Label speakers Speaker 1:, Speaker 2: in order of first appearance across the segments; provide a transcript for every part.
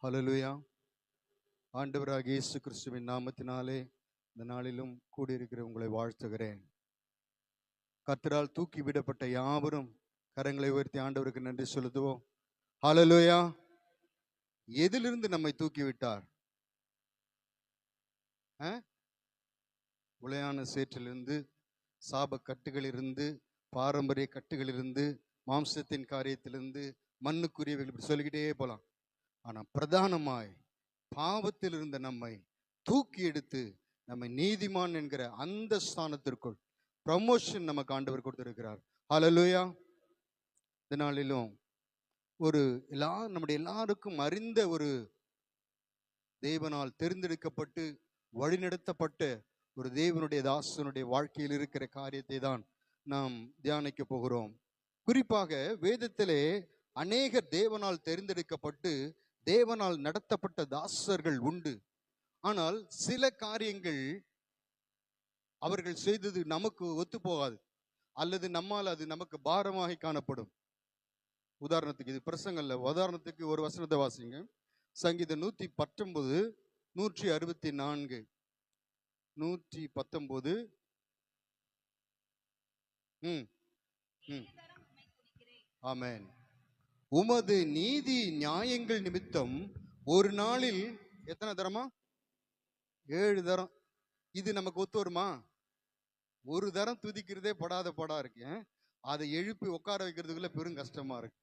Speaker 1: ஹல்லேலூயா. ஆண்டவராகிய இயேசு கிறிஸ்துவின் நாமத்தினாலே இந்த நாளிலும் கூடியிருக்கிற உங்களை வாழ்த்துகிறேன். கர்த்தரால் தூக்கி விடப்பட்ட யாவரும் கரங்களை உயர்த்தி ஆண்டவருக்கு நன்றி செலுத்துவோம். ஹல்லேலூயா. எதிலிருந்து நம்மை தூக்கி விட்டார்? உளையான சேற்றிலிருந்து, சாப கட்டுகளிலிருந்து, பாரம்பரிய கட்டுகளிலிருந்து, மாம்சத்தின் காரியத்திலிருந்து, மண்ணுக்குரியவைகள், இப்படி சொல்லிக்கிட்டே போலாம். ஆனால் பிரதானமாய் பாவத்தில் இருந்த நம்மை தூக்கி எடுத்து நம்மை நீதிமான் என்கிற அந்த ஸ்தானத்திற்குள் ப்ரமோஷன் நமக்கு ஆண்டவர் கொடுத்திருக்கிறார். ஹல்லேலூயா. இந்த நாளிலும் நம்முடைய எல்லாருக்கும் அறிந்த ஒரு தேவனால் தேர்ந்தெடுக்கப்பட்டு வழிநடத்தப்பட்ட ஒரு தேவனுடைய தாசனுடைய வாழ்க்கையில் இருக்கிற காரியத்தை தான் நாம் தியானிக்க போகிறோம். குறிப்பாக வேதத்திலே அநேக தேவனால் தேர்ந்தெடுக்கப்பட்டு தேவனால் நடத்தப்பட்ட தாசர்கள் உண்டு. ஆனால் சில காரியங்கள் அவர்கள் செய்தது நமக்கு ஒத்து போகாது, அல்லது நம்மால் அது நமக்கு பாரமாக காணப்படும். உதாரணத்துக்கு, இது பிரசங்கல்ல, உதாரணத்துக்கு ஒரு வசனத்தை வாசிங்க. சங்கீதம் 119 164 119. ஆமென். உமது நீதி நியாயங்கள் நிமித்தம் ஒரு நாளில் எத்தனை தரமா? 7 தரம். இது நமக்கு ஒத்து வருமா? ஒரு தரம் துதிக்கிறதே படாத படா இருக்கு. அதை எழுப்பி உட்கார வைக்கிறதுக்குள்ள பெரும் கஷ்டமா இருக்கு.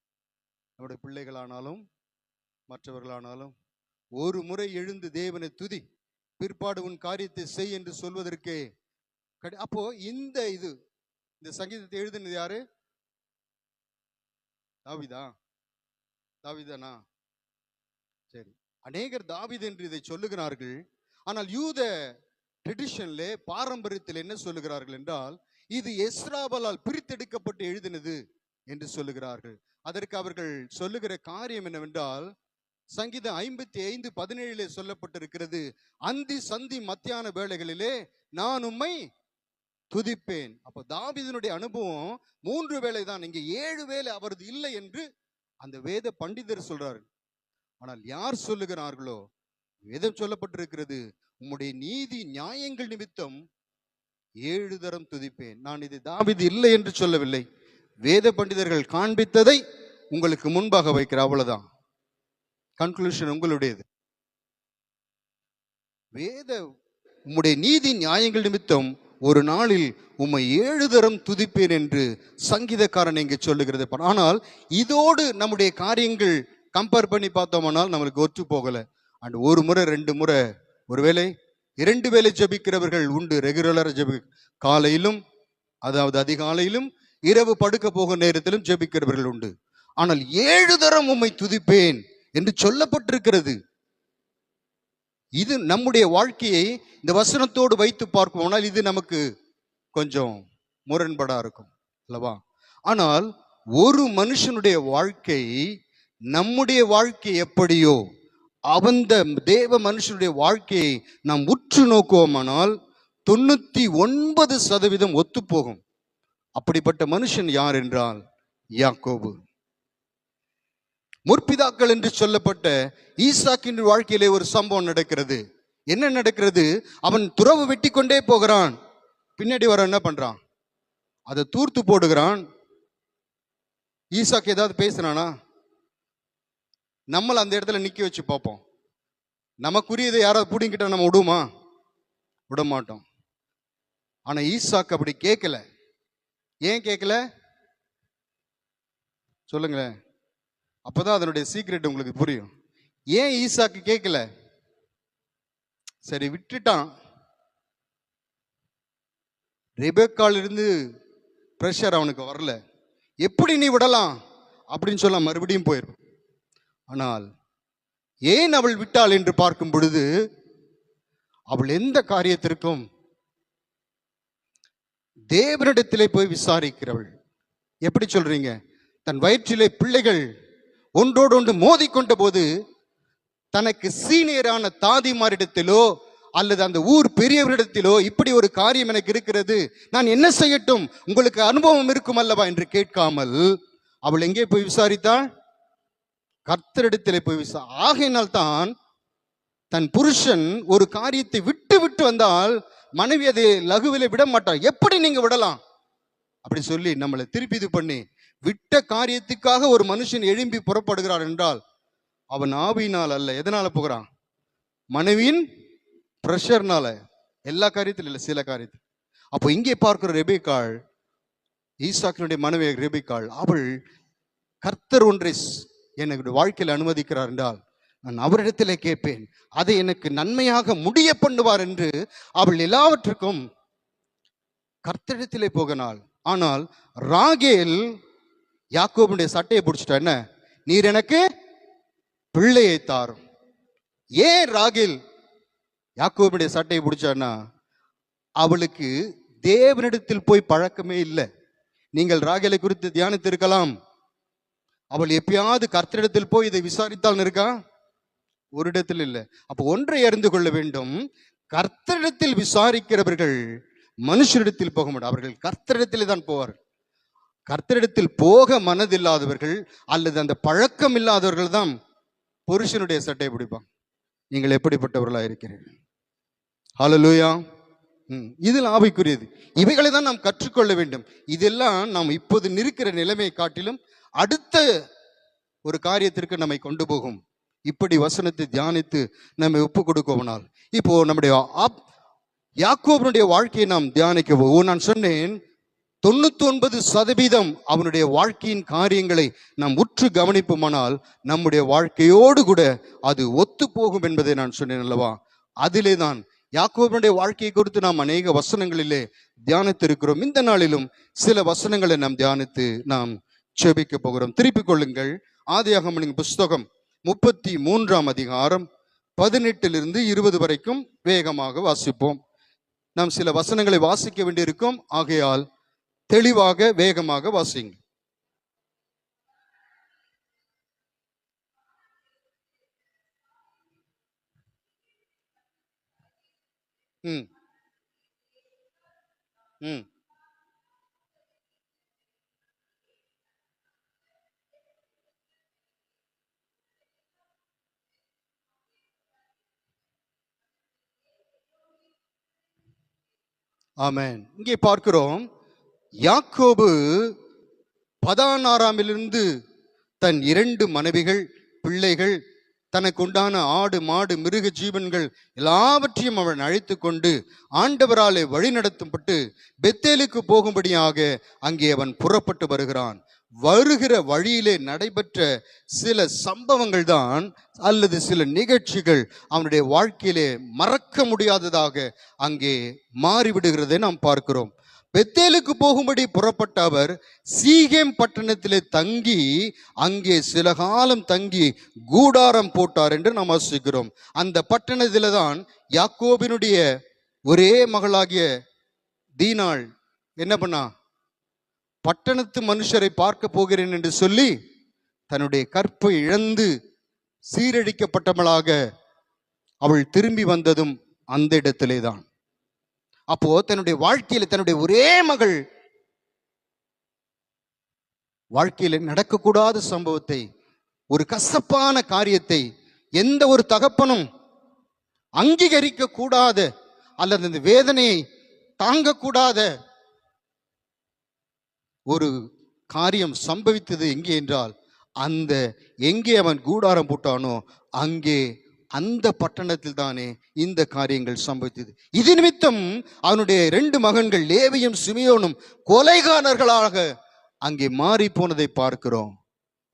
Speaker 1: நம்முடைய பிள்ளைகளானாலும் மற்றவர்களானாலும் ஒரு முறை எழுந்து தேவனை துதி, பிற்பாடு உன் காரியத்தை செய் என்று சொல்வதற்கே. அப்போ இந்த சங்கீதத்தை எழுதினது யாரு? தாவீதானா? சரி, அநேகர் தாவீது என்று இதை சொல்லுகிறார்கள். ஆனால் யூத ட்ரெடிஷன்ல, பாரம்பரியத்தில் என்ன சொல்லுகிறார்கள் என்றால், இது எஸ்ராவால் பிரித்தெடுக்கப்பட்டு எழுதினது என்று சொல்லுகிறார்கள். அதற்கு அவர்கள் சொல்லுகிற காரியம் என்னவென்றால், சங்கீதம் 55:17 சொல்லப்பட்டிருக்கிறது, அந்தி சந்தி மத்தியான வேளைகளிலே நான் உம்மை துதிப்பேன். அப்ப தாவீதினுடைய அனுபவம் 3 வேளை தான், இங்க 7 வேளை அவரது இல்லை என்று அந்த வேத பண்டிதர் சொல்றாரு. ஆனால் யார் சொல்லுகிறார்களோ, வேதம் சொல்லப்பட்டிருக்கிறது, உம்முடைய நீதி நியாயங்கள் நிமித்தம் 7 தரம் துதிப்பேன். நான் இது தாவீது இல்லை என்று சொல்லவில்லை, வேத பண்டிதர்கள் காண்பித்ததை உங்களுக்கு முன்பாக வைக்கிற, அவ்வளவுதான். கன்க்ளூஷன் உங்களுடையது. உம்முடைய நீதி நியாயங்கள் நிமித்தம் ஒரு நாளில் உம்மை 7 தரம் துதிப்பேன் என்று சங்கீதக்காரன் இங்கே சொல்லுகிறது. ஆனால் இதோடு நம்முடைய காரியங்கள் கம்பேர் பண்ணி பார்த்தோம்னால் நம்மளுக்கு ஒத்து போகல. அண்ட் ஒரு முறை 2 முறை, ஒருவேளை 2 வேளை ஜெபிக்கிறவர்கள் உண்டு. ரெகுலரா காலையிலும், அதாவது அதிகாலையிலும், இரவு படுக்க போகும் நேரத்திலும் ஜெபிக்கிறவர்கள் உண்டு. ஆனால் 7 தரம் உம்மை துதிப்பேன் என்று சொல்லப்பட்டிருக்கிறது. இது நம்முடைய வாழ்க்கையை இந்த வசனத்தோடு வைத்து பார்ப்போம்னால் இது நமக்கு கொஞ்சம் முரண்படா இருக்கும் அல்லவா? ஆனால் ஒரு மனுஷனுடைய வாழ்க்கை, நம்முடைய வாழ்க்கை எப்படியோ அந்த தேவ மனுஷனுடைய வாழ்க்கையை நாம் உற்று நோக்குவோமானால் 99% ஒத்து போகும். அப்படிப்பட்ட மனுஷன் யார் என்றால் யாக்கோபு. முற்பிதாக்கள் என்று சொல்லப்பட்ட ஈசாக்கின் வாழ்க்கையிலே ஒரு சம்பவம் நடக்கிறது. என்ன நடக்கிறது? அவன் துறவு வெட்டி கொண்டே போகிறான். பின்னாடி வர என்ன பண்றான்? அதை தூர்த்து போடுகிறான். ஈசாக்கு ஏதாவது பேசுறானா? நம்மள அந்த இடத்துல நிக்க வச்சு பார்ப்போம். நமக்குரியதை யாராவது பிடிங்கிட்ட நம்ம விடுமா? விட மாட்டோம். ஆனா ஈசாக்கு அப்படி கேட்கல. ஏன் கேட்கல சொல்லுங்களேன், அப்பதான் அதனுடைய சீக்ரெட் உங்களுக்கு புரியும். ஏன் ஈசாக்கு கேட்கல? சரி, விட்டுட்டான். ரெபெக்கால இருந்து பிரஷர் அவனுக்கு வரல. எப்படி நீ விடலாம் அப்படின்னு சொல்ல மறுபடியும் போயிருப்பான். ஆனால் ஏன் அவள் விட்டாள் என்று பார்க்கும் பொழுது, அவள் எந்த காரியத்திற்கும் தேவனிடத்திலே போய் விசாரிக்கிறவள். எப்படி சொல்றீங்க? தன் வயிற்றிலே பிள்ளைகள் ஒன்றோடு ஒன்று மோதிக்கொண்ட போது தனக்கு சீனியரான தாதிமாரிடத்திலோ அல்லது அந்த ஊர் பெரியவரிடத்திலோ, இப்படி ஒரு காரியம் எனக்கு இருக்கிறது, நான் என்ன செய்யட்டும், உங்களுக்கு அனுபவம் இருக்கும் அல்லவா என்று கேட்காமல் அவள் எங்கே போய் விசாரித்தாள்? கர்த்தரிடத்திலே போய் ஆகையினால் தான் தன் புருஷன் ஒரு காரியத்தை விட்டு விட்டு வந்தால் மனைவி அதை லகுவிலே விட மாட்டார். எப்படி நீங்க விடலாம் அப்படி சொல்லி நம்மளை திருப்பி இது பண்ணி, விட்ட காரியத்துக்காக ஒரு மனுஷன் எழும்பி புறப்படுகிறார் என்றால் அவன் ஆவியினால் அல்ல. எதனால போகிறான்? மனைவியின் பிரஷர்னால. எல்லா காரியத்திலும் இல்லை, சில காரியத்தில். அப்போ இங்கே பார்க்கிற ரெபேக்காள், ஈசாக்கினுடைய மனைவி ரெபேக்காள், அவள் கர்த்தர் ஒன்றை எனக்கு வாழ்க்கையில் அனுமதிக்கிறார் என்றால் நான் அவரிடத்திலே கேட்பேன், அதை எனக்கு நன்மையாக முடிய பண்ணுவார் என்று அவள் எல்லாவற்றுக்கும் கர்த்தரிடத்திலே போகனாள். ஆனால் ராகேல் யாக்கோபுடைய சட்டையை பிடிச்சிட்டா, என்ன நீர் எனக்கு பிள்ளையை தாரும். ஏன் ராகேல் யாக்கோபுடைய சட்டையை பிடிச்சான்னா, அவளுக்கு தேவனிடத்தில் போய் பழக்கமே இல்லை. நீங்கள் ராகேலை குறித்து தியானித்து இருக்கலாம். அவள் எப்பயாவது கர்த்தரிடத்தில் போய் இதை விசாரித்தால் இருக்கா? ஒரு இடத்தில் இல்லை. அப்போ ஒன்றை அறிந்து கொள்ள வேண்டும், கர்த்தரிடத்தில் விசாரிக்கிறவர்கள் மனுஷரிடத்தில் போக மாட்டார், அவர்கள் கர்த்தரிடத்திலே தான் போவார். கர்த்தரிடத்தில் போக மனதில்லாதவர்கள் அல்லது அந்த பழக்கம் இல்லாதவர்கள் தான் புருஷனுடைய சட்டையை பிடிப்பாங்க. நீங்கள் எப்படிப்பட்டவர்களா இருக்கிறீர்கள்? ஹல்லேலூயா. இதில் ஆவிக்குரியது. இவைகளை தான் நாம் கற்றுக்கொள்ள வேண்டும். இதெல்லாம் நாம் இப்போது இருக்கிற நிலைமையை காட்டிலும் அடுத்த ஒரு காரியத்திற்கு நம்மை கொண்டு போகும். இப்படி வசனத்தை தியானித்து நம்ம ஒப்பு கொடுக்கோம்னால், இப்போ நம்முடைய யாக்கோபனுடைய வாழ்க்கையை நாம் தியானிக்க போவோம். நான் சொன்னேன் 99% அவனுடைய வாழ்க்கையின் காரியங்களை நாம் உற்று கவனிப்போமானால் நம்முடைய வாழ்க்கையோடு கூட அது ஒத்து போகும் என்பதை நான் சொன்னேன் அல்லவா? அதிலே தான் யாக்கோபனுடைய வாழ்க்கையை குறித்து நாம் அநேக வசனங்களிலே தியானித்திருக்கிறோம். இந்த நாளிலும் சில வசனங்களை நாம் தியானித்து நாம் செபிக்க போகிறோம். திருப்பிக் கொள்ளுங்கள், ஆதியாகமம் புஸ்தகம் 33ஆம் அதிகாரம் 18 20 வரைக்கும் வேகமாக வாசிப்போம். நாம் சில வசனங்களை வாசிக்க வேண்டியிருக்கும், ஆகையால் தெளிவாக வேகமாக வாசிங்க. ம் ம் ஆமென். இங்கே பார்க்கிறோம், யாக்கோபு பதானாராமிலிருந்து தன் 2 மனைவிகள், பிள்ளைகள், தனக்கு உண்டான ஆடு மாடு மிருக ஜீவன்கள் எல்லாவற்றையும் அவன் அழைத்து கொண்டு ஆண்டவராலே வழி நடத்தப்பட்டு பெத்தேலுக்கு போகும்படியாக அங்கே அவன் புறப்பட்டு வருகிறான். வருகிற வழியிலே நடைபெற்ற சில சம்பவங்கள் தான் அல்லது சில நிகழ்ச்சிகள் அவனுடைய வாழ்க்கையிலே மறக்க முடியாததாக அங்கே மாறிவிடுகிறதை நாம் பார்க்கிறோம். பெத்தேலுக்கு போகும்படி புறப்பட்ட அவர் சீகேம் பட்டணத்திலே தங்கி அங்கே சில காலம் தங்கி கூடாரம் போட்டார் என்று நாம் வாசிக்கிறோம். அந்த பட்டணத்தில தான் யாக்கோபினுடைய ஒரே மகளாகிய தீனாள் என்ன பண்ணா? பட்டணத்து மனுஷரை பார்க்க போகிறேன் என்று சொல்லி தன்னுடைய கற்பை இழந்து சீரழிக்கப்பட்டவளாக அவள் திரும்பி வந்ததும் அந்த இடத்திலே தான். அப்போ தன்னுடைய வாழ்க்கையில தன்னுடைய ஒரே மகள் வாழ்க்கையில நடக்கக்கூடாத சம்பவத்தை, ஒரு கசப்பான காரியத்தை எந்த ஒரு தகப்பனும் அங்கீகரிக்க கூடாத அல்லது அந்த வேதனையை தாங்கக்கூடாத ஒரு காரியம் சம்பவித்தது எங்கே என்றால், அந்த எங்கே அவன் கூடாரம் போட்டானோ அங்கே அந்த பட்டணத்தில் தானே இந்த காரியங்கள் சம்பவித்தது. இது நிமித்தம் அவனுடைய 2 மகன்கள் லேவியும் சிமியோனும் கொலைகாரர்களாக அங்கே மாறி போனதை பார்க்கிறோம்.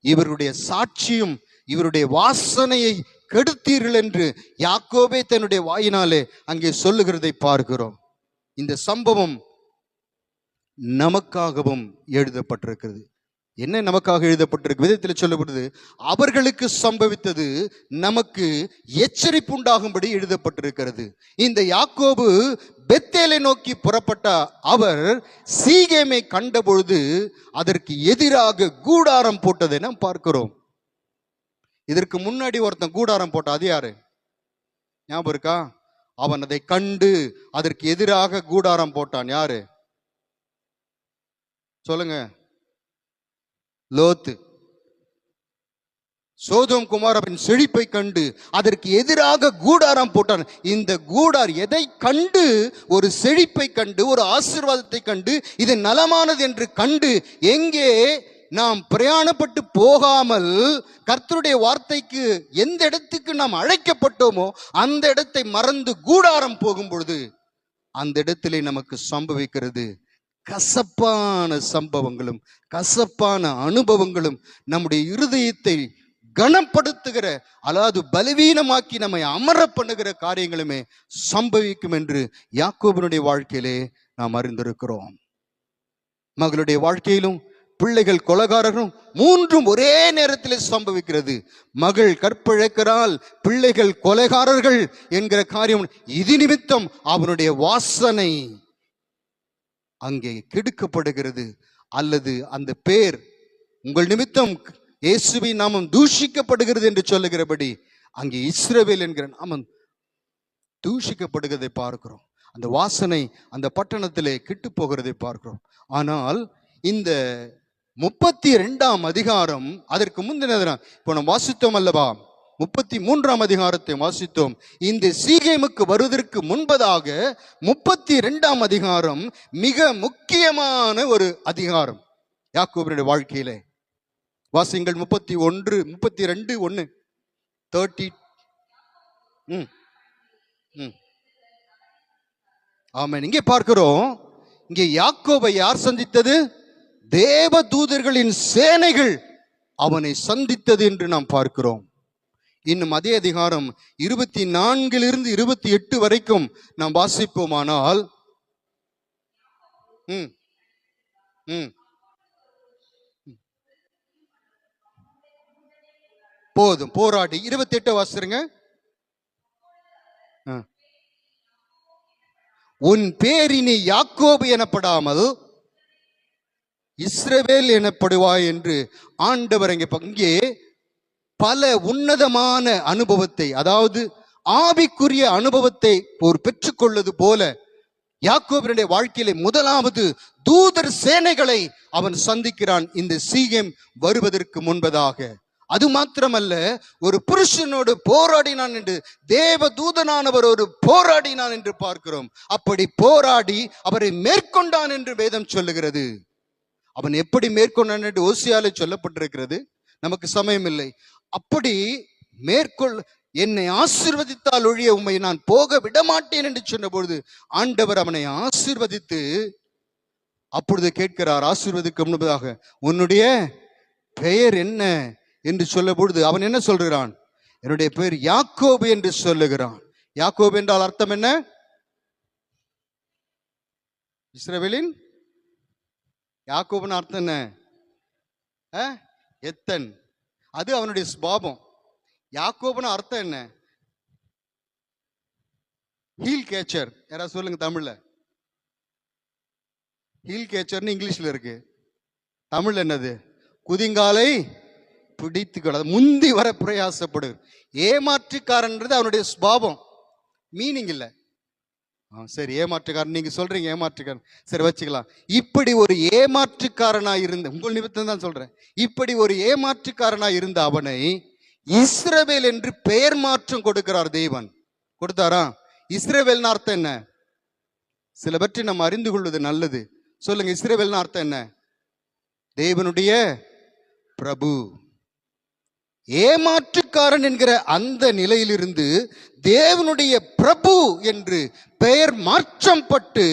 Speaker 1: இவருடைய சாட்சியும் இவருடைய வாசனையை கெடுத்தீர்கள் என்று யாக்கோபே தன்னுடைய வாயினாலே அங்கே சொல்லுகிறதை பார்க்கிறோம். இந்த சம்பவம் நமக்காகவும் எழுதப்பட்டிருக்கிறது. என்ன நமக்காக எழுதப்பட்டிருக்கு? விதத்தில் சொல்லப்படுது, அவர்களுக்கு சம்பவித்தது நமக்கு எச்சரிப்பு உண்டாகும்படி எழுதப்பட்டிருக்கிறது. இந்த யாக்கோபு பெத்தேலை நோக்கி புறப்பட்ட அவர் சீகேமை கண்டபொழுது அதற்கு எதிராக கூடாரம் போட்டதை நாம் பார்க்கிறோம். இதற்கு முன்னாடி ஒருத்தன் கூடாரம் போட்ட, அது யாரு ஞாபகம் இருக்கா? அவன் அதை கண்டு அதற்கு எதிராக கூடாரம் போட்டான். யாரு சொல்லுங்க? லோத்து. சோதோம் குமாரவின் செழிப்பை கண்டு அதற்கு எதிராக கூடாரம் போட்டான். இந்த கூடார் எதை கண்டு? ஒரு செழிப்பை கண்டு, ஒரு ஆசீர்வாதத்தை கண்டு, இது நலமானது என்று கண்டு, எங்கே நாம் பிரயாணப்பட்டு போகாமல் கர்த்தருடைய வார்த்தைக்கு எந்த இடத்துக்கு நாம் அழைக்கப்பட்டோமோ அந்த இடத்தை மறந்து கூடாரம் போகும் பொழுது அந்த இடத்திலே நமக்கு சம்பவிக்கிறது கசப்பான சம்பவங்களும் கசப்பான அனுபவங்களும் நம்முடைய இருதயத்தை கனப்படுத்துகிற, அதாவது பலவீனமாக்கி நம்மை அமர பண்ணுகிற காரியங்களுமே சம்பவிக்கும் என்று யாக்கோபினுடைய வாழ்க்கையிலே நாம் அறிந்திருக்கிறோம். மகளுடைய வாழ்க்கையிலும் பிள்ளைகள் கொலைகாரரும் மூன்றும் ஒரே நேரத்தில் சம்பவிக்கிறது. மகள் கற்பிழக்கிறாள், பிள்ளைகள் கொலைகாரர்கள் என்கிற காரியம். இது நிமித்தம் அவனுடைய வாசனை அங்கே கெடுக்கப்படுகிறது, அல்லது அந்த பேர் உங்கள் நிமித்தம் இயேசுவின் நாமம் தூஷிக்கப்படுகிறது என்று சொல்லுகிறபடி அங்கே இஸ்ரவேல் என்கிற நாமம் தூஷிக்கப்படுகிறதை பார்க்கிறோம். அந்த வாசனை அந்த பட்டணத்திலே கெட்டு போகிறதை பார்க்கிறோம். ஆனால் இந்த 32ஆம் அதிகாரம் அதற்கு முந்தின இப்போ நாம் வாசித்தோம் அல்லவா, 33ஆம் அதிகாரத்தை வாசித்தோம். இந்த சீகேமுக்கு வருவதற்கு முன்பதாக 32ஆம் அதிகாரம் மிக முக்கியமான ஒரு அதிகாரம் யாக்கோபினுடைய வாழ்க்கையிலே. வாசிங்கள் 32:1 30. ஆமென். இங்கே பார்க்கிறோம், இங்கே யாக்கோபை யார் சந்தித்தது? தேவ தூதர்களின் சேனைகள் அவனை சந்தித்தது என்று நாம் பார்க்கிறோம். இன்னும் அதே அதிகாரம் 24 28 வரைக்கும் நாம் வாசிப்போமானால் போதும் போராடி 28 வாசிருங்க. உன் பேரினி யாக்கோபு எனப்படாமல் இஸ்ரவேல் எனப்படுவாய் என்று ஆண்டவர் இங்கே பல உன்னதமான அனுபவத்தை, அதாவது ஆவிக்குரிய அனுபவத்தை ஒரு பெற்றுக்கொள்வது போல யாக்கோபினுடைய வாழ்க்கையிலே முதலாவது தூதர் சேனைகளை அவன் சந்திக்கிறான் இந்த சீகேம் வருவதற்கு முன்பதாக. அது மாத்திரமல்ல, ஒரு புருஷனோடு போராடினான் என்று, தேவ தூதனானவர் ஒரு போராடினான் என்று பார்க்கிறோம். அப்படி போராடி அவரை மேற்கொண்டான் என்று வேதம் சொல்லுகிறது. அவன் எப்படி மேற்கொண்டான் என்று ஓசியாலே சொல்லப்பட்டிருக்கிறது, நமக்கு சமயம் இல்லை. அப்படி என்னை ஆசீர்வதித்தால் ஒழிய உம்மை நான் போக விடமாட்டேன் என்று சொன்ன பொழுது ஆண்டவர் அவனை ஆசீர்வதித்து அப்பொழுது கேட்கிறார், ஆசீர்வதிக்க முன்பதாக உன்னுடைய பெயர் என்ன என்று சொல்ல பொழுது அவன் என்ன சொல்கிறான்? என்னுடைய பெயர் யாக்கோபு என்று சொல்லுகிறான். யாக்கோபு என்றால் அர்த்தம் என்ன? இஸ்ரவேலின் யாக்கோபுன்னு அர்த்தம் என்ன? எத்தன். அது அவனுடைய சுபாவம். யாக்கோபுன்னு அர்த்தம் என்ன? Heel catcher. யாராவது சொல்லுங்க தமிழ்ல. ஹீல் கேச்சர்னு இங்கிலீஷ்ல இருக்கு, தமிழ் என்னது? குதிங்காலை பிடித்து முந்தி வர பிரயாசப்படு. ஏமாற்றுக்காரன்றது அவனுடைய சுபாவம், மீனிங் இல்லை. சரி, ஏமாற்றுக்காரன் நீங்க சொல்றீங்க, ஏமாற்றுக்காரன் சரி வச்சுக்கலாம். இப்படி ஒரு ஏமாற்றுக்காரனா இருந்த, உங்கள் நிமித்தம் தான் சொல்றேன், இப்படி ஒரு ஏமாற்றுக்காரனா இருந்த அவனை இஸ்ரவேல் என்று பெயர் மாற்றம் கொடுக்கிறார் தேவன். கொடுத்தாரா? இஸ்ரவேல்னு அர்த்தம் என்ன? சிலவற்றை நம்ம அறிந்து கொள்வது நல்லது. சொல்லுங்க, இஸ்ரவேல்னு அர்த்தம் என்ன? தேவனுடைய பிரபு. ஏமாற்றுக்காரன் என்கிற அந்த நிலையிலிருந்து தேவனுடைய பிரபு என்று பெயர் மாற்றம் பட்டு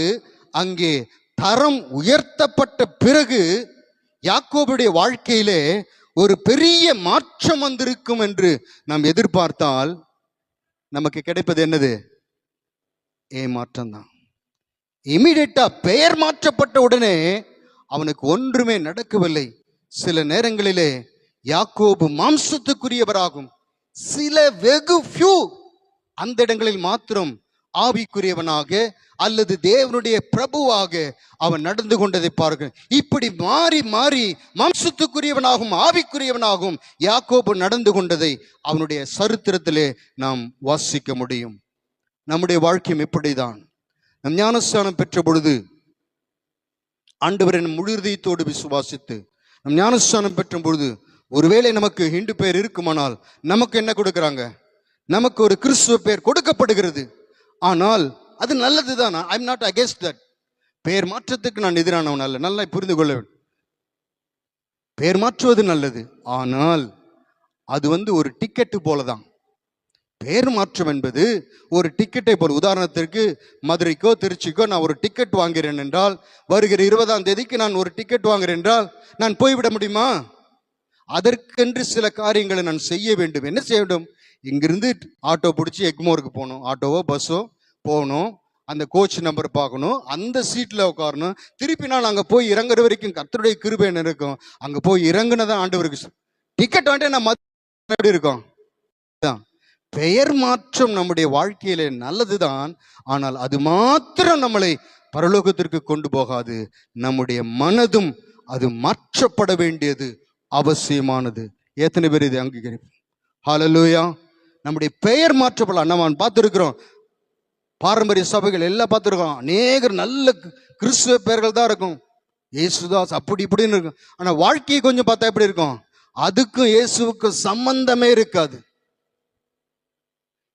Speaker 1: அங்கே தரம் உயர்த்தப்பட்ட பிறகு யாக்கோபுடைய வாழ்க்கையிலே ஒரு பெரிய மாற்றம் வந்திருக்கும் என்று நாம் எதிர்பார்த்தால் நமக்கு கிடைப்பது என்னது? ஏமாற்றம் தான். இமிடியேட்டா பெயர் மாற்றப்பட்ட உடனே அவனுக்கு ஒன்றுமே நடக்கவில்லை. சில நேரங்களிலே யாக்கோபு மாம்சத்துக்குரியவராகும், சில வெகு ஃபியூ அந்த இடங்களில் மாத்திரம் ஆவிக்குரியவனாக அல்லது தேவனுடைய பிரபுவாக அவன் நடந்து கொண்டதை பார்க்க. இப்படி மாறி மாறி மாம்சத்துக்குரியவனாகவும் ஆவிக்குரியவனாகவும் யாக்கோபு நடந்து கொண்டதை அவனுடைய சரித்திரத்திலே நாம் வாசிக்க முடியும். நம்முடைய வாழ்க்கையும் இப்படிதான். நம் ஞானஸ்தானம் பெற்ற பொழுது ஆண்டவரின் முழு இதயத்தோடு விசுவாசித்து நம் ஞானஸ்தானம் பெற்ற பொழுது ஒருவேளை நமக்கு ஹிந்து பேர் இருக்குமானால் நமக்கு என்ன கொடுக்கறாங்க? நமக்கு ஒரு கிறிஸ்துவ பேர் கொடுக்கப்படுகிறது. ஆனால் அது நல்லதுதான். I am not against that. பெயர் மாற்றத்துக்கு நான் எதிரானவன் அல்ல. நல்லா புரிந்து கொள்ள வேண்டும். பெயர் மாற்றுவது நல்லது. ஆனால் அது ஒரு டிக்கெட்டு போலதான். பெயர் மாற்றம் என்பது ஒரு டிக்கெட்டை போல. உதாரணத்திற்கு மதுரைக்கோ திருச்சிக்கோ நான் ஒரு டிக்கெட் வாங்கிறேன் என்றால், வருகிற 20ஆம் தேதிக்கு நான் ஒரு டிக்கெட் வாங்குறேன் என்றால் நான் போய்விட முடியுமா? அதற்கென்று சில காரியங்களை நான் செய்ய வேண்டும். என்ன செய்ய வேண்டும்? இங்கிருந்து ஆட்டோ பிடிச்சி எக்மோருக்கு போகணும். ஆட்டோவோ பஸ்ஸோ போகணும். அந்த கோச் நம்பர் பார்க்கணும். அந்த சீட்டில் உட்காரணும். திருப்பி நான் அங்கே போய் இறங்குற வரைக்கும் கர்த்தருடைய கிருபை என்ன இருக்கும்? அங்கே போய் இறங்குனதான் ஆண்டவருக்கு டிக்கெட் வந்துட்டு நான் எப்படி இருக்கோம்? பெயர் மாற்றம் நம்முடைய வாழ்க்கையில நல்லதுதான். ஆனால் அது மாத்திரம் நம்மளை பரலோகத்திற்கு கொண்டு போகாது. நம்முடைய மனதும் அது மாற்றப்பட வேண்டியது அவசியமானது. எத்தனை பேர் இது அங்கீகரிப்போம்? ஹல்லேலூயா. நம்முடைய பெயர் மாற்றப்படலாம். நம்ம பார்த்துருக்கிறோம், பாரம்பரிய சபைகள் எல்லாம் பார்த்துருக்கோம். அநேகர் நல்ல கிறிஸ்துவ பெயர்கள் தான் இருக்கும். இயேசுதாஸ் அப்படி இப்படின்னு இருக்கும். ஆனா வாழ்க்கையை கொஞ்சம் பார்த்தா எப்படி இருக்கும்? அதுக்கும் இயேசுவுக்கும் சம்பந்தமே இருக்காது.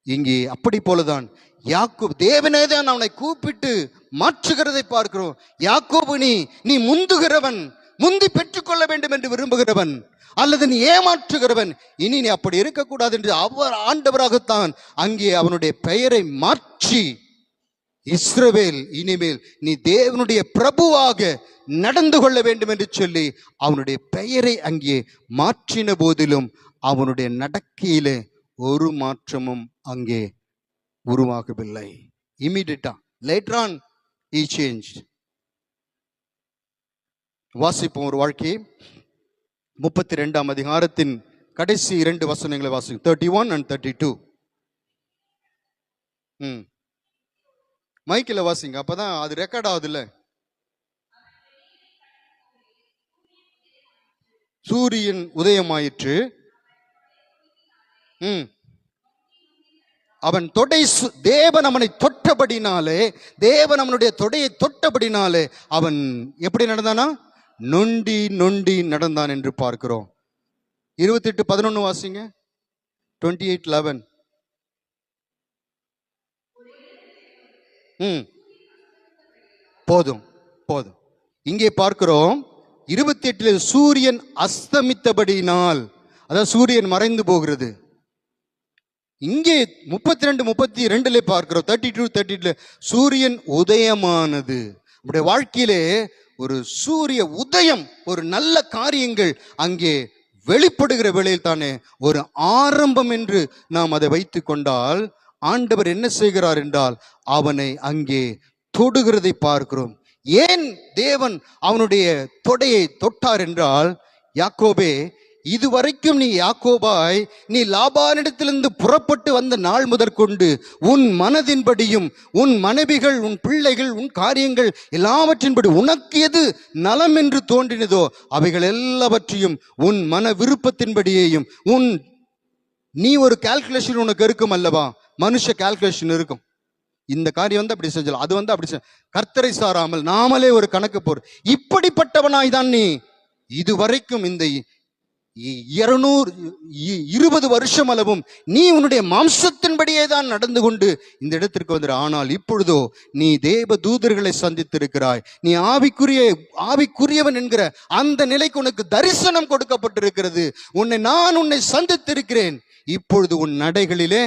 Speaker 1: இங்கே அப்படி போலதான் யாக்கோபு, தேவனே தான் அவனை கூப்பிட்டு மாற்றுகிறதை பார்க்கிறோம். யாக்கோபு, நீ முந்துகிறவன், முந்தி பெற்றுக்கொள்ள வேண்டும் என்று விரும்புகிறவன், அல்லது நீ ஏமாற்றுகிறவன், இனி நீ அப்படி இருக்கக்கூடாது என்று அவர் ஆண்டவராகத்தான் அங்கே அவனுடைய பெயரை மாற்றி, இஸ்ரவேல், இனிமேல் நீ தேவனுடைய பிரபுவாக நடந்து கொள்ள வேண்டும் என்று சொல்லி அவனுடைய பெயரை அங்கே மாற்றின போதிலும் அவனுடைய நடக்கையிலே ஒரு மாற்றமும் அங்கே உருவாகவில்லை. இமிடியேட்டா லேட்டர் ஆன் he changed. வாசிப்போம் ஒரு வாழ்க்கை. 32ஆம் அதிகாரத்தின் கடைசி 2 வசனங்களை வாசிக்கும். 31 and 32. மைக்கில் வாசிங்க, அப்பதான் அது ரெக்கார்ட் ஆகுதுல்ல. சூரியன் உதயமாயிற்று. அவன் தொடை, தேவன் அவனை தொட்டபடினாலே, தேவன் அவனுடைய தொடையை தொட்டபடினாலே அவன் எப்படி நடந்தானா? நொண்டி நொண்டி நடந்தான் என்று பார்க்கிறோம். 28:11 வாசிங்க. 28:11. போதும் போதும். இங்கே பார்க்கிறோம் 28 சூரியன் அஸ்தமித்தபடினால், அதாவது சூரியன் மறைந்து போகிறது. இங்கே 32-32 பார்க்கிறோம். 32-32 சூரியன் உதயமானது. நம்முடைய வாழ்க்கையிலே ஒரு சூரிய உதயம், ஒரு நல்ல காரியங்கள் அங்கே வெளிப்படுகிற வேளையில் தானே ஒரு ஆரம்பம் என்று நாம் அதை வைத்து கொண்டால், ஆண்டவர் என்ன செய்கிறார் என்றால் அவனை அங்கே தொடுகிறதை பார்க்கிறோம். ஏன் தேவன் அவனுடைய தொடையை தொட்டார் என்றால், யாக்கோபே, இதுவரைக்கும் நீ யாக்கோபாய், நீ லாபானிடத்திலிருந்து புறப்பட்டு வந்த நாள் முதற்கொண்டு உன் மனதின்படியும் உன் மனைவிகள், உன் பிள்ளைகள், உன் காரியங்கள் எல்லாவற்றின்படி உனக்கு எது நலம் என்று தோன்றினதோ அவைகள் எல்லாவற்றையும் உன் மன விருப்பத்தின்படியேயும் நீ ஒரு கால்குலேஷன் உனக்கு இருக்கும் அல்லவா? மனுஷ கால்குலேஷன் இருக்கும். இந்த காரியம் அப்படி செஞ்சலாம், அது அப்படி கர்த்தரை சாராமல் நாமளே ஒரு கணக்கு போற இப்படிப்பட்டவனாய் தான் நீ இதுவரைக்கும் இந்த 220 வருஷம் அளவும் நீ உன்னுடைய மாம்சத்தின்படியே தான் நடந்து கொண்டு இந்த இடத்திற்கு வந்துரு. ஆனால் இப்பொழுதோ நீ தேவ தூதர்களை சந்தித்திருக்கிறாய். நீ ஆவிக்குரியவன் என்கிற அந்த நிலைக்கு உனக்கு தரிசனம் கொடுக்கப்பட்டிருக்கிறது. உன்னை சந்தித்திருக்கிறேன். இப்பொழுது உன் நடைகளிலே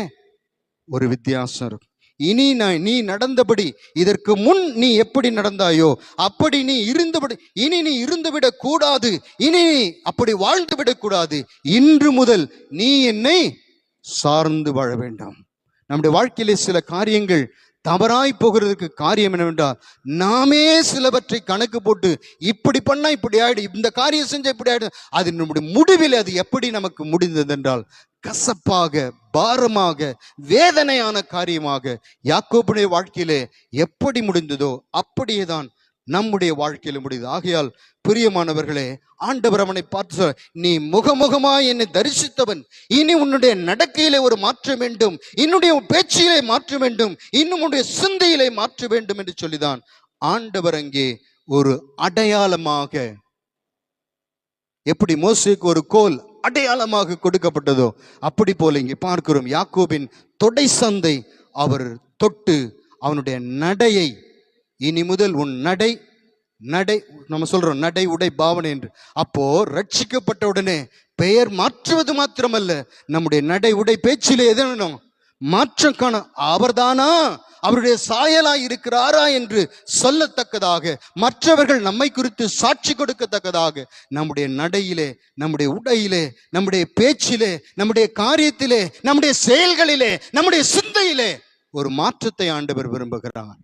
Speaker 1: ஒரு வித்தியாசம் இருக்கும். இனி நீ நடந்தபடி, இதற்கு முன் நீ எப்படி நடந்தாயோ அப்படி நீ இருந்தபடி இனி நீ இருந்துவிடக் கூடாது. இனி நீ அப்படி வாழ்ந்து விடக்கூடாது. இன்று முதல் நீ என்னை சார்ந்து வாழ வேண்டாம். நம்முடைய வாழ்க்கையிலே சில காரியங்கள் தவறாய் போகிறதுக்கு காரியம் என்னவென்றால், நாமே சிலவற்றை கணக்கு போட்டு இப்படி பண்ணா இப்படி ஆயிடு, இந்த காரியம் செஞ்சா இப்படி ஆயிடு. அது நம்முடைய முடிவில் அது எப்படி நமக்கு முடிந்தது என்றால் கசப்பாக, பாரமாக, வேதனையான காரியமாக யாக்கோபுடைய வாழ்க்கையிலே எப்படி முடிந்ததோ அப்படியேதான் நம்முடைய வாழ்க்கையில முடியுது. ஆகையால் பிரியமானவர்களே, ஆண்டவர் அவனை பார்த்து, நீ முகமுகமாய் என்னை தரிசித்தவன், இனி உன்னுடைய நடக்கையிலே ஒரு மாற்றம் வேண்டும், இன்னுடைய பேச்சிலே மாற்ற வேண்டும், இன்னும் உன்னுடைய சிந்தையிலே மாற்ற வேண்டும் என்று சொல்லிதான் ஆண்டவர் அங்கே ஒரு அடையாளமாக, எப்படி மோசேக்கு ஒரு கோல் அடையாளமாக கொடுக்கப்பட்டதோ அப்படி போல இங்கே பார்க்கிறோம். யாக்கோபின் தொடை சந்தை அவர் தொட்டு அவனுடைய நடையை, இனி முதல் உன் நடை நடை நம்ம சொல்றோம் நடை உடை பாவனை என்று. அப்போ ரட்சிக்கப்பட்ட உடனே பெயர் மாற்றுவது மாத்திரமல்ல, நம்முடைய நடை உடை பேச்சிலே எதனும் மாற்றம் காண அவர்தானா, அவருடைய சாயலாய் இருக்கிறாரா என்று சொல்லத்தக்கதாக, மற்றவர்கள் நம்மை குறித்து சாட்சி கொடுக்கத்தக்கதாக நம்முடைய நடையிலே, நம்முடைய உடையிலே, நம்முடைய பேச்சிலே, நம்முடைய காரியத்திலே, நம்முடைய செயல்களிலே, நம்முடைய சிந்தையிலே ஒரு மாற்றத்தை ஆண்டவர் விரும்புகிறார்.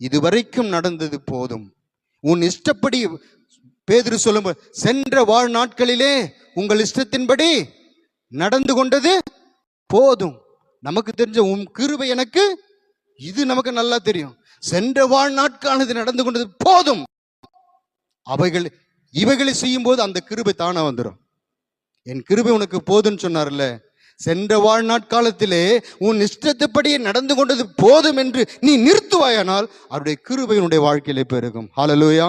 Speaker 1: இதுவரைக்கும் நடந்தது போதும், உன் இஷ்டப்படி பேதுரு சொல்லும் சென்ற வாழ் நாட்களிலே உங்கள் இஷ்டத்தின்படி நடந்து கொண்டது போதும். நமக்கு தெரிஞ்ச உன் கிருபை எனக்கு, இது நமக்கு நல்லா தெரியும். சென்ற வாழ் நாட்கானது நடந்து கொண்டது போதும். இவைகளை செய்யும் போது அந்த கிருபை தானா வந்துடும். என் கிருபை உனக்கு போதும்னு சொன்னார்ல, சென்ற வாழ் நாட்காலத்திலே உன் இஷ்டத்தைப்படியே நடந்து கொண்டது போதும் என்று நீ நிறுத்துவாயானால் அவருடைய கிருபையினுடைய வாழ்க்கையிலே பெருகும். ஹல்லேலூயா.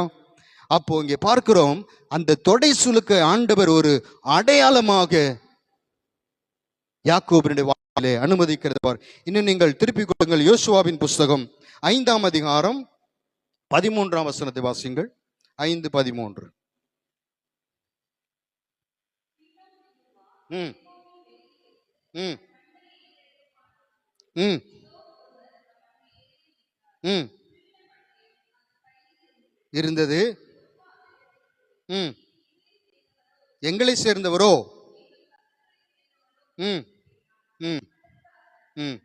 Speaker 1: அப்போ இங்கே பார்க்கிறோம், அந்த தொடை சுலுக்க ஆண்டவர் ஒரு அடையாளமாக யாக்கோபினுடைய வாழ்க்கையிலே அனுமதிக்கிறார். இன்னும் நீங்கள் திருப்பிக் கொள்ளுங்கள், யோசுவாவின் புஸ்தகம் 5ஆம் அதிகாரம் 13ஆம் வசனத்தை வாசிங்கள். 5:13. ம் ம் ம் ம் இருந்தது. எங்களை சேர்ந்தவரோ ம் ம் ம்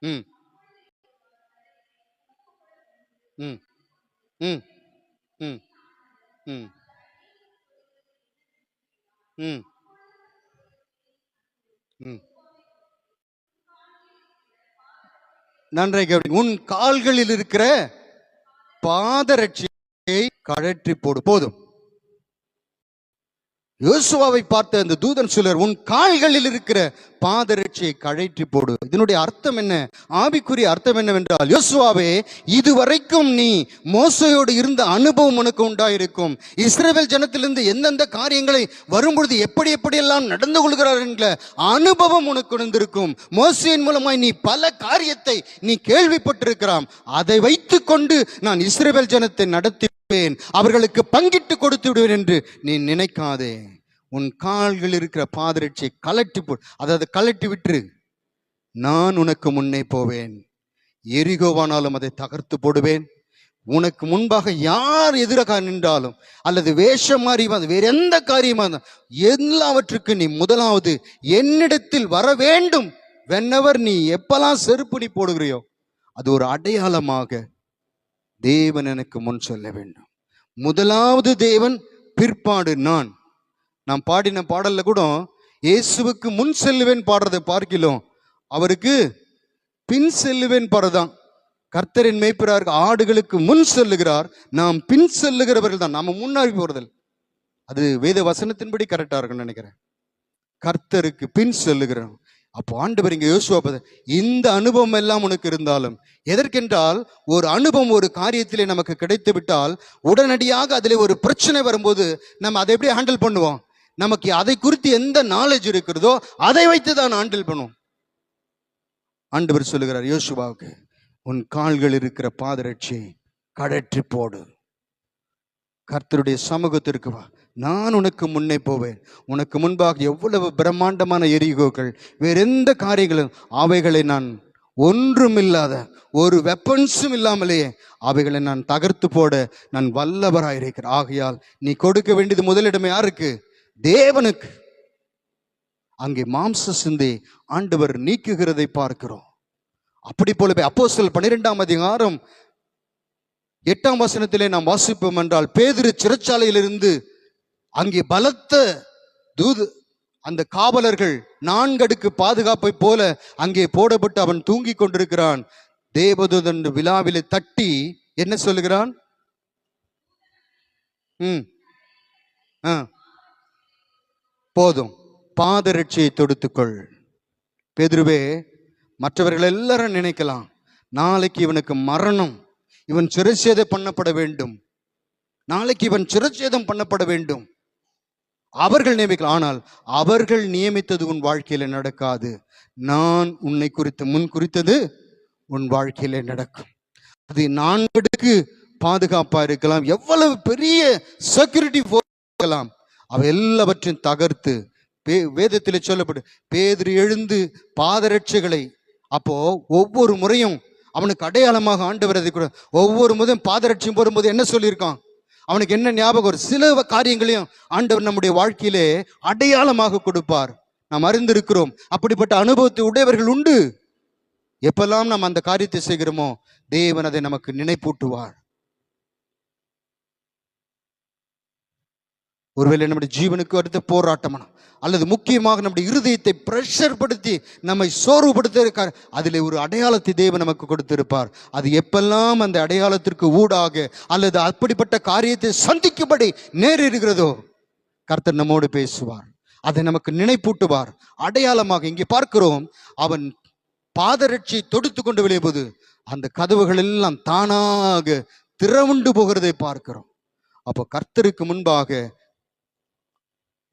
Speaker 1: ம் ம் ம் ம் ம் ம் ம் நன்றாக கவனி. உன் கால்களில் இருக்கிற பாதரட்சியை கழற்றி போடு. போதும். யோசுவாவை பார்த்த அந்த தூதன் சிலர், உன் கால்களில் இருக்கிற பாதரட்சியை கழற்றி போடு. இதனுடைய அர்த்தம் என்ன? ஆவிக்குரிய அர்த்தம் என்னவென்றால், யோசுவாவே, இதுவரைக்கும் நீ மோசையோடு இருந்த அனுபவம் உனக்கு உண்டாயிருக்கும். இஸ்ரவேல் ஜனத்திலிருந்து எந்தெந்த காரியங்களை வரும்பொழுது எப்படி எப்படியெல்லாம் நடந்து கொள்கிறார் என்ற அனுபவம் உனக்கு இருந்திருக்கும். மோசையின் மூலமாய் நீ பல காரியத்தை நீ கேள்விப்பட்டிருக்கிறாம். அதை வைத்துக் கொண்டு நான் இஸ்ரவேல் ஜனத்தை நடத்தி அவர்களுக்கு பங்கிட்டு கொடுத்து விடுவேன் என்று நீ நினைக்காதே. உன் கால்கள் இருக்கிற பாதரட்சியை கலட்டி போ, அதாவது கலட்டி விட்டுரு. நான் உனக்கு முன்னே போவேன். எரிகோவானாலும் அதை தகர்த்து போடுவேன். உனக்கு முன்பாக யார் எதிராக நின்றாலும், அல்லது வேஷம் மாறி வேற எந்த காரியமாக எல்லாவற்றுக்கும் நீ முதலாவது என்னிடத்தில் வர வேண்டும். வென்னவர் நீ எப்பெல்லாம் செருப்பு நீ போடுகிறியோ அது ஒரு அடையாளமாக தேவன் எனக்கு முன் சொல்ல வேண்டும். முதலாவது தேவன், பிற்பாடு நான். நாம் பாடின பாடல்ல கூட இயேசுவுக்கு முன் செல்லுவேன் பாடுறதை பார்க்கிறோம், அவருக்கு பின் செல்லுவேன் பாடுறதான். கர்த்தரின் மேய்ப்பராக ஆடுகளுக்கு முன் செல்லுகிறார், நாம் பின் செல்லுகிறவர்கள் தான். நாம முன்னாடி போறதில் அது வேத வசனத்தின்படி கரெக்டா இருக்குன்னு நினைக்கிறேன். கர்த்தருக்கு பின் செல்லுகிறோம். அப்போ ஆண்டவர் இங்கே யோசுவா, இந்த அனுபவம் எல்லாம் உனக்கு இருந்தாலும், எதற்கென்றால் ஒரு அனுபவம் ஒரு காரியத்திலே நமக்கு கிடைத்து விட்டால் உடனடியாக அதில் ஒரு பிரச்சனை வரும்போது நம்ம அதை எப்படி ஹேண்டில் பண்ணுவோம்? நமக்கு அதை குறித்து எந்த நாலேஜ் இருக்கிறதோ அதை வைத்து தான் ஹேண்டில் பண்ணுவோம். ஆண்டவர் சொல்லுகிறார் யோசுவாவுக்கு, உன் கால்கள் இருக்கிற பாதரட்சியை கழற்றி போடு. கர்த்தருடைய சமூகத்திற்கு வா, நான் உனக்கு முன்னே போவேன். உனக்கு முன்பாக எவ்வளவு பிரம்மாண்டமான எரிகோக்கள், வேற எந்த காரியங்களும், அவைகளை நான் ஒன்றுமில்லாத ஒரு வெப்பன்ஸும் இல்லாமலேயே அவைகளை நான் தகர்த்து போட நான் வல்லவராயிருக்கிறேன். ஆகையால் நீ கொடுக்க வேண்டியது முதலிடமே யாருக்கு? தேவனுக்கு. அங்கே மாம்ச சிந்தை ஆண்டவர் நீக்குகிறதை பார்க்கிறோம். அப்படி போலவே அப்போஸ்தலர் 12ஆம் அதிகாரம் 8ஆம் வசனத்திலே நாம் வாசிப்போம் என்றால், பேதுரு சிறைச்சாலையிலிருந்து அங்கே பலத்த தூது, அந்த காவலர்கள் 4 அடுக்கு பாதுகாப்பை போல அங்கே போடப்பட்டு அவன் தூங்கி கொண்டிருக்கிறான். தேவதூதன் விழாவிலே தட்டி என்ன சொல்லுகிறான்? போதும், பாதரட்சியை தொடுத்துக்கொள். பேதுருவே, மற்றவர்கள் எல்லாரும் நினைக்கலாம் நாளைக்கு இவனுக்கு மரணம், இவன் சிறைச்சேதம் பண்ணப்பட வேண்டும், நாளைக்கு இவன் சிரச்சேதம் பண்ணப்பட வேண்டும். அவர்கள் நியமிக்கலாம். ஆனால் அவர்கள் நியமித்தது உன் வாழ்க்கையில நடக்காது. நான் உன்னை குறித்து முன் குறித்தது உன் வாழ்க்கையில நடக்கும். அது 4 அடுக்கு பாதுகாப்பா இருக்கலாம், எவ்வளவு பெரிய செக்யூரிட்டி இருக்கலாம், அவை எல்லாவற்றையும் தகர்த்து வேதத்திலே சொல்லப்படு பேதுரு எழுந்து பாதரட்சைகளை, அப்போ ஒவ்வொரு முறையும் அவனுக்கு அடையாளமாக ஆண்டவர் அதை கூட ஒவ்வொரு முறையும் பாதரட்சையும் போடும்போது என்ன சொல்லியிருக்கான், அவனுக்கு என்ன ஞாபகம், ஒரு சில காரியங்களையும் ஆண்டவர் நம்முடைய வாழ்க்கையிலே அடையாளமாக கொடுப்பார். நாம் அறிந்திருக்கிறோம், அப்படிப்பட்ட அனுபவத்தை உடையவர்கள் உண்டு. எப்பெல்லாம் நாம் அந்த காரியத்தை செய்கிறோமோ தேவன் அதை நமக்கு நினைப்பூட்டுவார். ஒருவேளை நம்முடைய ஜீவனுக்கு அடுத்த போராட்டம் அல்லது முக்கியமாக நம்முடைய இருதயத்தை பிரஷர் படுத்தி நம்மை சோர்வுபடுத்த அதில் ஒரு அடையாளத்தை தேவன் நமக்கு கொடுத்திருப்பார். அது எப்பெல்லாம் அந்த அடையாளத்திற்கு ஊடாக அல்லது அப்படிப்பட்ட காரியத்தை சந்திக்கும்படி நேரிடுகிறதோ கர்த்தர் நம்மோடு பேசுவார், அதை நமக்கு நினைப்பூட்டுவார். அடையாளமாக இங்கே பார்க்கிறோம், அவன் பாதரட்சை தொடுத்து கொண்டு வெளியே போது அந்த கதவுகள் எல்லாம் தானாக திறவுண்டு போகிறதை பார்க்கிறோம். அப்போ கர்த்தருக்கு முன்பாக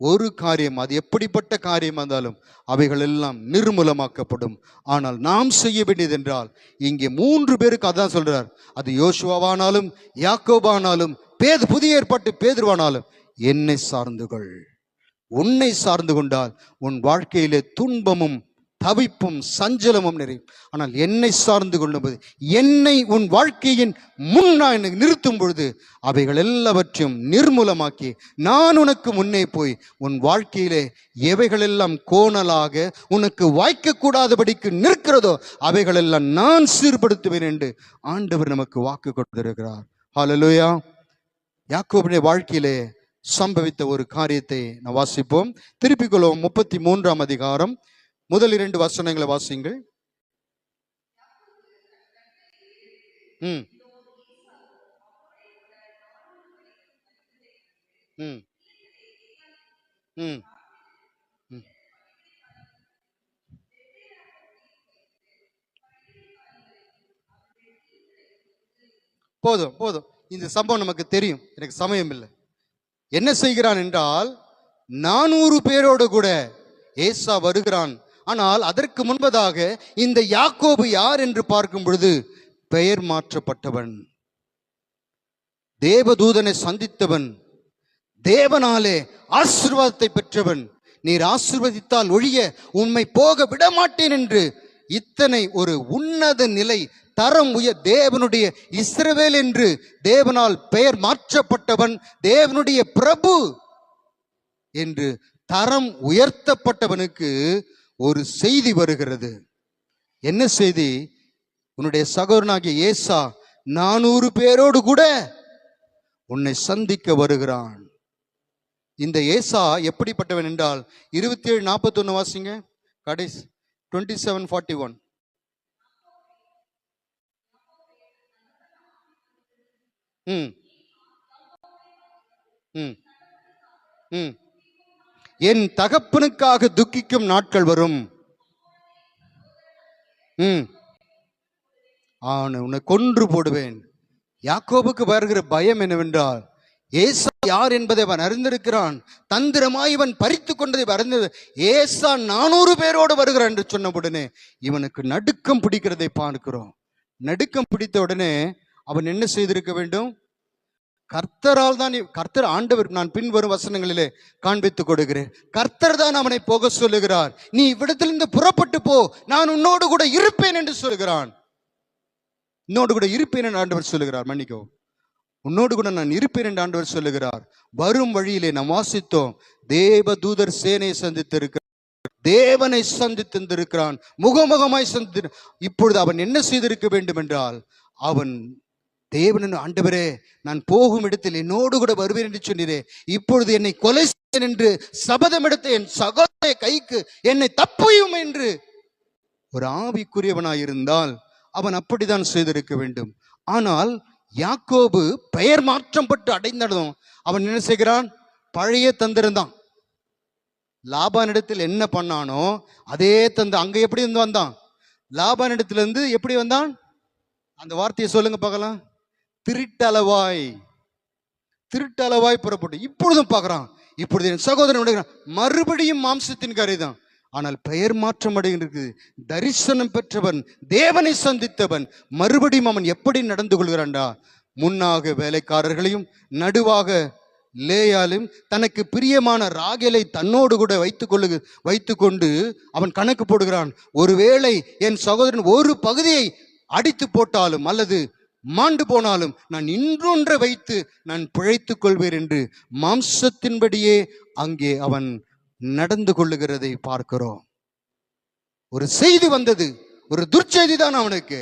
Speaker 1: ஒரு காரியம், அது எப்படிப்பட்ட காரியம் இருந்தாலும் அவைகள் எல்லாம் நிர்மூலமாக்கப்படும். ஆனால் நாம் செய்ய வேண்டியது என்றால், இங்கே 3 பேருக்கு அதான் சொல்றார், அது யோசுவாவானாலும் யாக்கோபானாலும் புதிய ஏற்பாட்டு பேதுருவானாலும், என்னை சார்ந்து கொள். உன்னை சார்ந்து கொண்டால் உன் வாழ்க்கையிலே துன்பமும் தவிப்பும் சஞ்சலமும் நிறையும். ஆனால் என்னை சார்ந்து கொள்ளும்போது, என்னை உன் வாழ்க்கையின் முன்னாய் நிறுத்தும் பொழுது அவைகள் எல்லாவற்றையும் நிர்மூலமாக்கி நான் உனக்கு முன்னே போய் உன் வாழ்க்கையிலே எவைகளெல்லாம் கோணலாக உனக்கு வாய்க்கக்கூடாதபடிக்கு நிற்கிறதோ அவைகளெல்லாம் நான் சீர்படுத்துவேன் என்று ஆண்டவர் நமக்கு வாக்கு கொடுத்திருக்கிறார். ஹல்லேலூயா. யாக்கோபுடைய வாழ்க்கையிலே சம்பவித்த ஒரு காரியத்தை நான் வாசிப்போம். திருப்பிக் கொள்வோம். 33ஆம் அதிகாரம் முதல் 2 வசனங்களை வாசிங்கள். போதும் போதும், இந்த சம்பவம் நமக்கு தெரியும், எனக்கு சமயம் இல்லை. என்ன செய்கிறான் என்றால், 400 பேரோடு கூட ஏசா வருகிறான். ஆனால் அதற்கு முன்பதாக இந்த யாக்கோபு யார் என்று பார்க்கும் பொழுது பெயர் மாற்றப்பட்டவன், தேவதூதனை சந்தித்தவன், தேவனாலே ஆசீர்வாதத்தை பெற்றவன். நீர் ஆசீர்வதித்தால் ஒழிய உம்மை போக விடமாட்டேன் என்று இத்தனை ஒரு உன்னத நிலை, தரம் தேவனுடைய இஸ்ரவேல் என்று தேவனால் பெயர் மாற்றப்பட்டவன், தேவனுடைய பிரபு என்று தரம் உயர்த்தப்பட்டவனுக்கு ஒரு செய்தி வருகிறது. என்ன செய்தி? உன்னுடைய சகோதரனாகிய ஏசா 400 பேரோடு கூட உன்னை சந்திக்க வருகிறான். இந்த ஏசா எப்படிப்பட்டவன் என்றால், 27:41 வாசிங்க, கடைசி 27:41. என் தகப்பனுக்காக துக்கிக்கும் நாட்கள் வரும், உன்னை கொன்று போடுவேன். யாக்கோபுக்கு வருகிற பயம் என்னவென்றால், ஏசா யார் என்பதை அவன் அறிந்திருக்கிறான். தந்திரமாய் இவன் பறித்து கொண்டதை அறிந்தது. ஏசா 400 பேரோடு வருகிறான் என்று சொன்ன உடனே இவனுக்கு நடுக்கம் பிடிக்கிறதை பார்க்கிறோம். நடுக்கம் பிடித்த உடனே அவன் என்ன செய்திருக்க வேண்டும்? கர்த்தரால் தான், கர்த்தர் ஆண்டவர், நான் பின்வரும் வசனங்களிலே காண்பித்துக் கொடுக்கிறேன், கர்த்தர் தான் அவனை போக சொல்லுகிறார். நீ இவ்விடத்திலிருந்து புறப்பட்டு போ, நான் உன்னோடு கூட இருப்பேன் என்று சொல்லுகிறான். உன்னோடு கூட இருப்பேன் என்று ஆண்டவர் சொல்லுகிறார். மன்னிக்கோ, உன்னோடு கூட நான் இருப்பேன் என்று ஆண்டவர் சொல்லுகிறார். வரும் வழியிலே நாம் வாசித்தோம், தேவ தூதர் சேனையை சந்தித்திருக்கிறார், தேவனை சந்தித்திருக்கிறான், முகமுகமாய் சந்தி. இப்பொழுது அவன் என்ன செய்திருக்க வேண்டும் என்றால், அவன் தேவன், ஆண்டவரே நான் போகும் இடத்தில் என்னோடு கூட வருவேன் என்று சொன்னீரே, இப்பொழுது என்னை கொலை செய்வேன் என்று சபதம் எடுத்த என் சகோதர கைக்கு என்னை தப்புயும் என்று ஒரு ஆவிக்குரியவனாயிருந்தால் அவன் அப்படித்தான் செய்திருக்க வேண்டும். ஆனால் யாக்கோபு பெயர் மாற்றம் பட்டு அடைந்ததும் அவன் என்ன செய்கிறான்? பழைய தந்திரம்தான். லாபானிடத்தில் என்ன பண்ணானோ அதே அங்க எப்படி இருந்து வந்தான்? லாபானிடத்திலிருந்து எப்படி வந்தான்? அந்த வார்த்தையை சொல்லுங்க பார்க்கலாம். திருட்டளவாய். திருட்டளவாய் புறப்பட்டு இப்பொழுதும் பார்க்குறான். இப்பொழுது என் சகோதரன் மறுபடியும் மாம்சத்தின் கரைதான், ஆனால் பெயர் மாற்றம் அடைகிறது. தரிசனம் பெற்றவன், தேவனை சந்தித்தவன், மறுபடியும் அவன் எப்படி நடந்து கொள்கிறான்டா? முன்னாக வேலைக்காரர்களையும் நடுவாக லேயாலும் தனக்கு பிரியமான ராகேலை தன்னோடு கூட வைத்துக்கொண்டு அவன் கணக்கு போடுகிறான். ஒருவேளை என் சகோதரன் ஒரு பகுதியை அடித்து போட்டாலும் அல்லது மாண்டு போனாலும் நான் இன்னொன்றை வைத்து நான் பிழைத்துக் கொள்வேன் என்று மாம்சத்தின்படியே அங்கே அவன் நடந்து கொள்ளுகிறதை பார்க்கிறோம். ஒரு செய்தி வந்தது, ஒரு துர்ச்செய்தி தான் அவனுக்கு.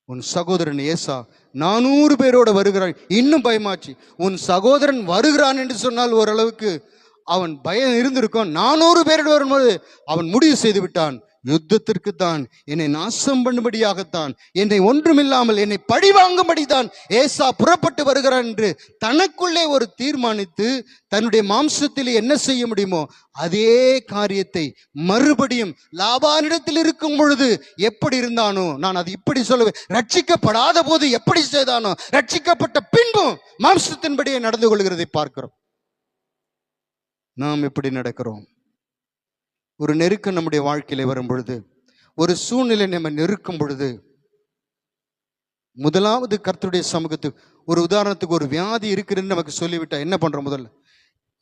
Speaker 1: உன் சகோதரன் ஏசா 400 பேரோட வருகிறான். இன்னும் பயமாச்சு. உன் சகோதரன் வருகிறான் என்று சொன்னால் ஓரளவுக்கு அவன் பயம் இருந்திருக்கும். 400 பேரோடு வரும்போது அவன் முடிவு செய்து விட்டான், யுத்தத்திற்கு தான், என்னை நாசம் பண்ணும்படியாகத்தான், என்னை ஒன்றுமில்லாமல் என்னை பழி வாங்கும்படிதான் ஏசா புறப்பட்டு வருகிறான் என்று தனக்குள்ளே ஒரு தீர்மானித்து தன்னுடைய மாம்சத்தில் என்ன செய்ய முடியுமோ அதே காரியத்தை மறுபடியும் லாபானிடத்தில் இருக்கும் பொழுது எப்படி இருந்தானோ, நான் அது இப்படி சொல்லுவேன், ரட்சிக்கப்படாத போது எப்படி செய்தானோ ரட்சிக்கப்பட்ட பின்பும் மாம்சத்தின்படியே நடந்து கொள்கிறதை பார்க்கிறோம். நாம் எப்படி நடக்கிறோம்? ஒரு நெருக்கம் நம்முடைய வாழ்க்கையில வரும் பொழுது, ஒரு சூழ்நிலை நம்ம நெருக்கும் பொழுது, முதலாவது கர்த்தருடைய சமூகத்துக்கு, ஒரு உதாரணத்துக்கு ஒரு வியாதி இருக்குதுன்னு நமக்கு சொல்லிவிட்டா என்ன பண்றோம்? முதல்ல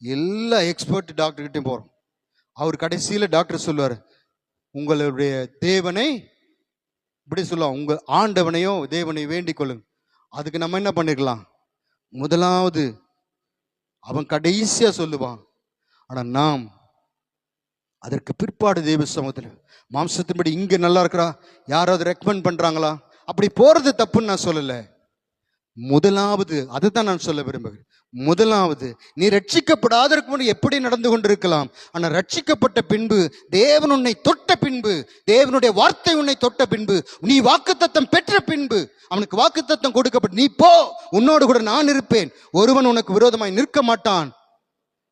Speaker 1: எல்லா எக்ஸ்பர்ட் டாக்டர்கிட்டையும் போறோம். அவர் கடைசியில டாக்டர் சொல்லுவார், உங்களுடைய தேவனை இப்படி சொல்லுவான், உங்க ஆண்டவனையோ தேவனை வேண்டிக் கொள்ளுங்க. அதுக்கு நம்ம என்ன பண்ணிருக்கலாம்? முதலாவது அவன் கடைசியா சொல்லுவான். ஆனா நாம் அதற்கு பிற்பாடு தேவ சமூகத்தில் மாம்சத்தின்படி இங்க நல்லா இருக்கிறா, யாராவது ரெக்கமெண்ட் பண்றாங்களா, அப்படி போறது தப்புன்னு நான் சொல்லல. முதலாவது அதுதான் நான் சொல்ல விரும்புகிறேன். முதலாவது நீ ரட்சிக்கப்படாதற்கு முன் எப்படி நடந்து கொண்டிருக்கலாம், ஆனா ரட்சிக்கப்பட்ட பின்பு தேவன் உன்னை தொட்ட பின்பு, தேவனுடைய வார்த்தை உன்னை தொட்ட பின்பு, நீ வாக்குத்தத்தம் பெற்ற பின்பு, அவனுக்கு வாக்குத்தத்தம் கொடுக்கப்பட்டு நீ போ, உன்னோடு கூட நான் இருப்பேன், ஒருவன் உனக்கு விரோதமாய் நிற்க மாட்டான்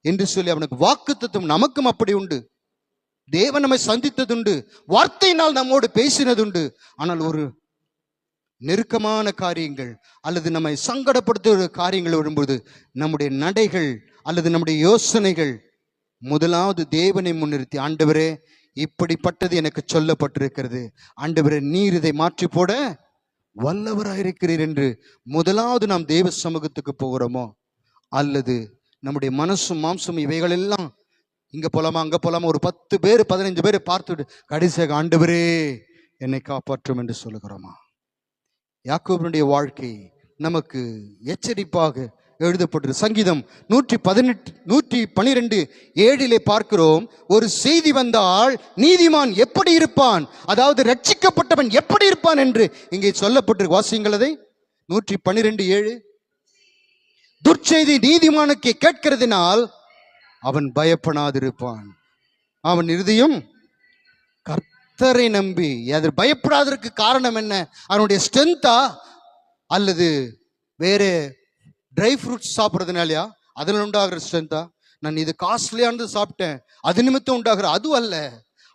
Speaker 1: என்று சொல்லி அவனுக்கு வாக்குத்தத்தம். நமக்கும் அப்படி உண்டு. தேவன் நம்மை சந்தித்ததுண்டு, வார்த்தையினால் நம்மோடு பேசினதுண்டு. ஆனால் ஒரு நெருக்கமான காரியங்கள் அல்லது நம்மை சங்கடப்படுத்துகிற காரியங்கள் வரும்போது நம்முடைய நடைகள் அல்லது நம்முடைய யோசனைகள் முதலாவது தேவனை முன்னிறுத்தி, ஆண்டவரே இப்படிப்பட்டது எனக்கு சொல்லப்பட்டிருக்கிறது, ஆண்டவரே நீர் இதை மாற்றி போட வல்லவராயிருக்கிறீர் என்று முதலாவது நாம் தேவ சமூகத்துக்கு போகிறோமோ, அல்லது நம்முடைய மனசும் மாம்சம் இவைகள் எல்லாம் இங்க போலாமா அங்க போலாமா ஒரு 10 பேர் 15 பேரை பார்த்துட்டு கடைசியாக ஆண்டவரே என்னை காப்பாற்றும் என்று சொல்லுகிறோமா? யாக்கோபுடைய வாழ்க்கை நமக்கு எச்சரிப்பாக எழுதப்பட்டிருக்கு. சங்கீதம் 112:7 பார்க்கிறோம், ஒரு செய்தி வந்தால் நீதிமான் எப்படி இருப்பான், அதாவது ரட்சிக்கப்பட்டவன் எப்படி இருப்பான் என்று இங்கே சொல்லப்பட்டிருக்கு. வாசியுங்கள் அதை. 112:7. துர்ச்செய்தி நீதிமானுக்கு கேட்கிறதுனால் அவன் பயப்படாதிருப்பான், அவன் இருதயம் கர்த்தரை நம்பி. அது பயப்படாததற்கு காரணம் என்ன? அவனுடைய ஸ்ட்ரென்த்தா அல்லது வேற ட்ரை ஃப்ரூட்ஸ் சாப்பிட்றதுனாலயா அதில் உண்டாகிற ஸ்ட்ரென்த்தா? நான் இது காஸ்ட்லியானது சாப்பிட்டேன் அது நிமித்தம் உண்டாகிற அது அல்ல.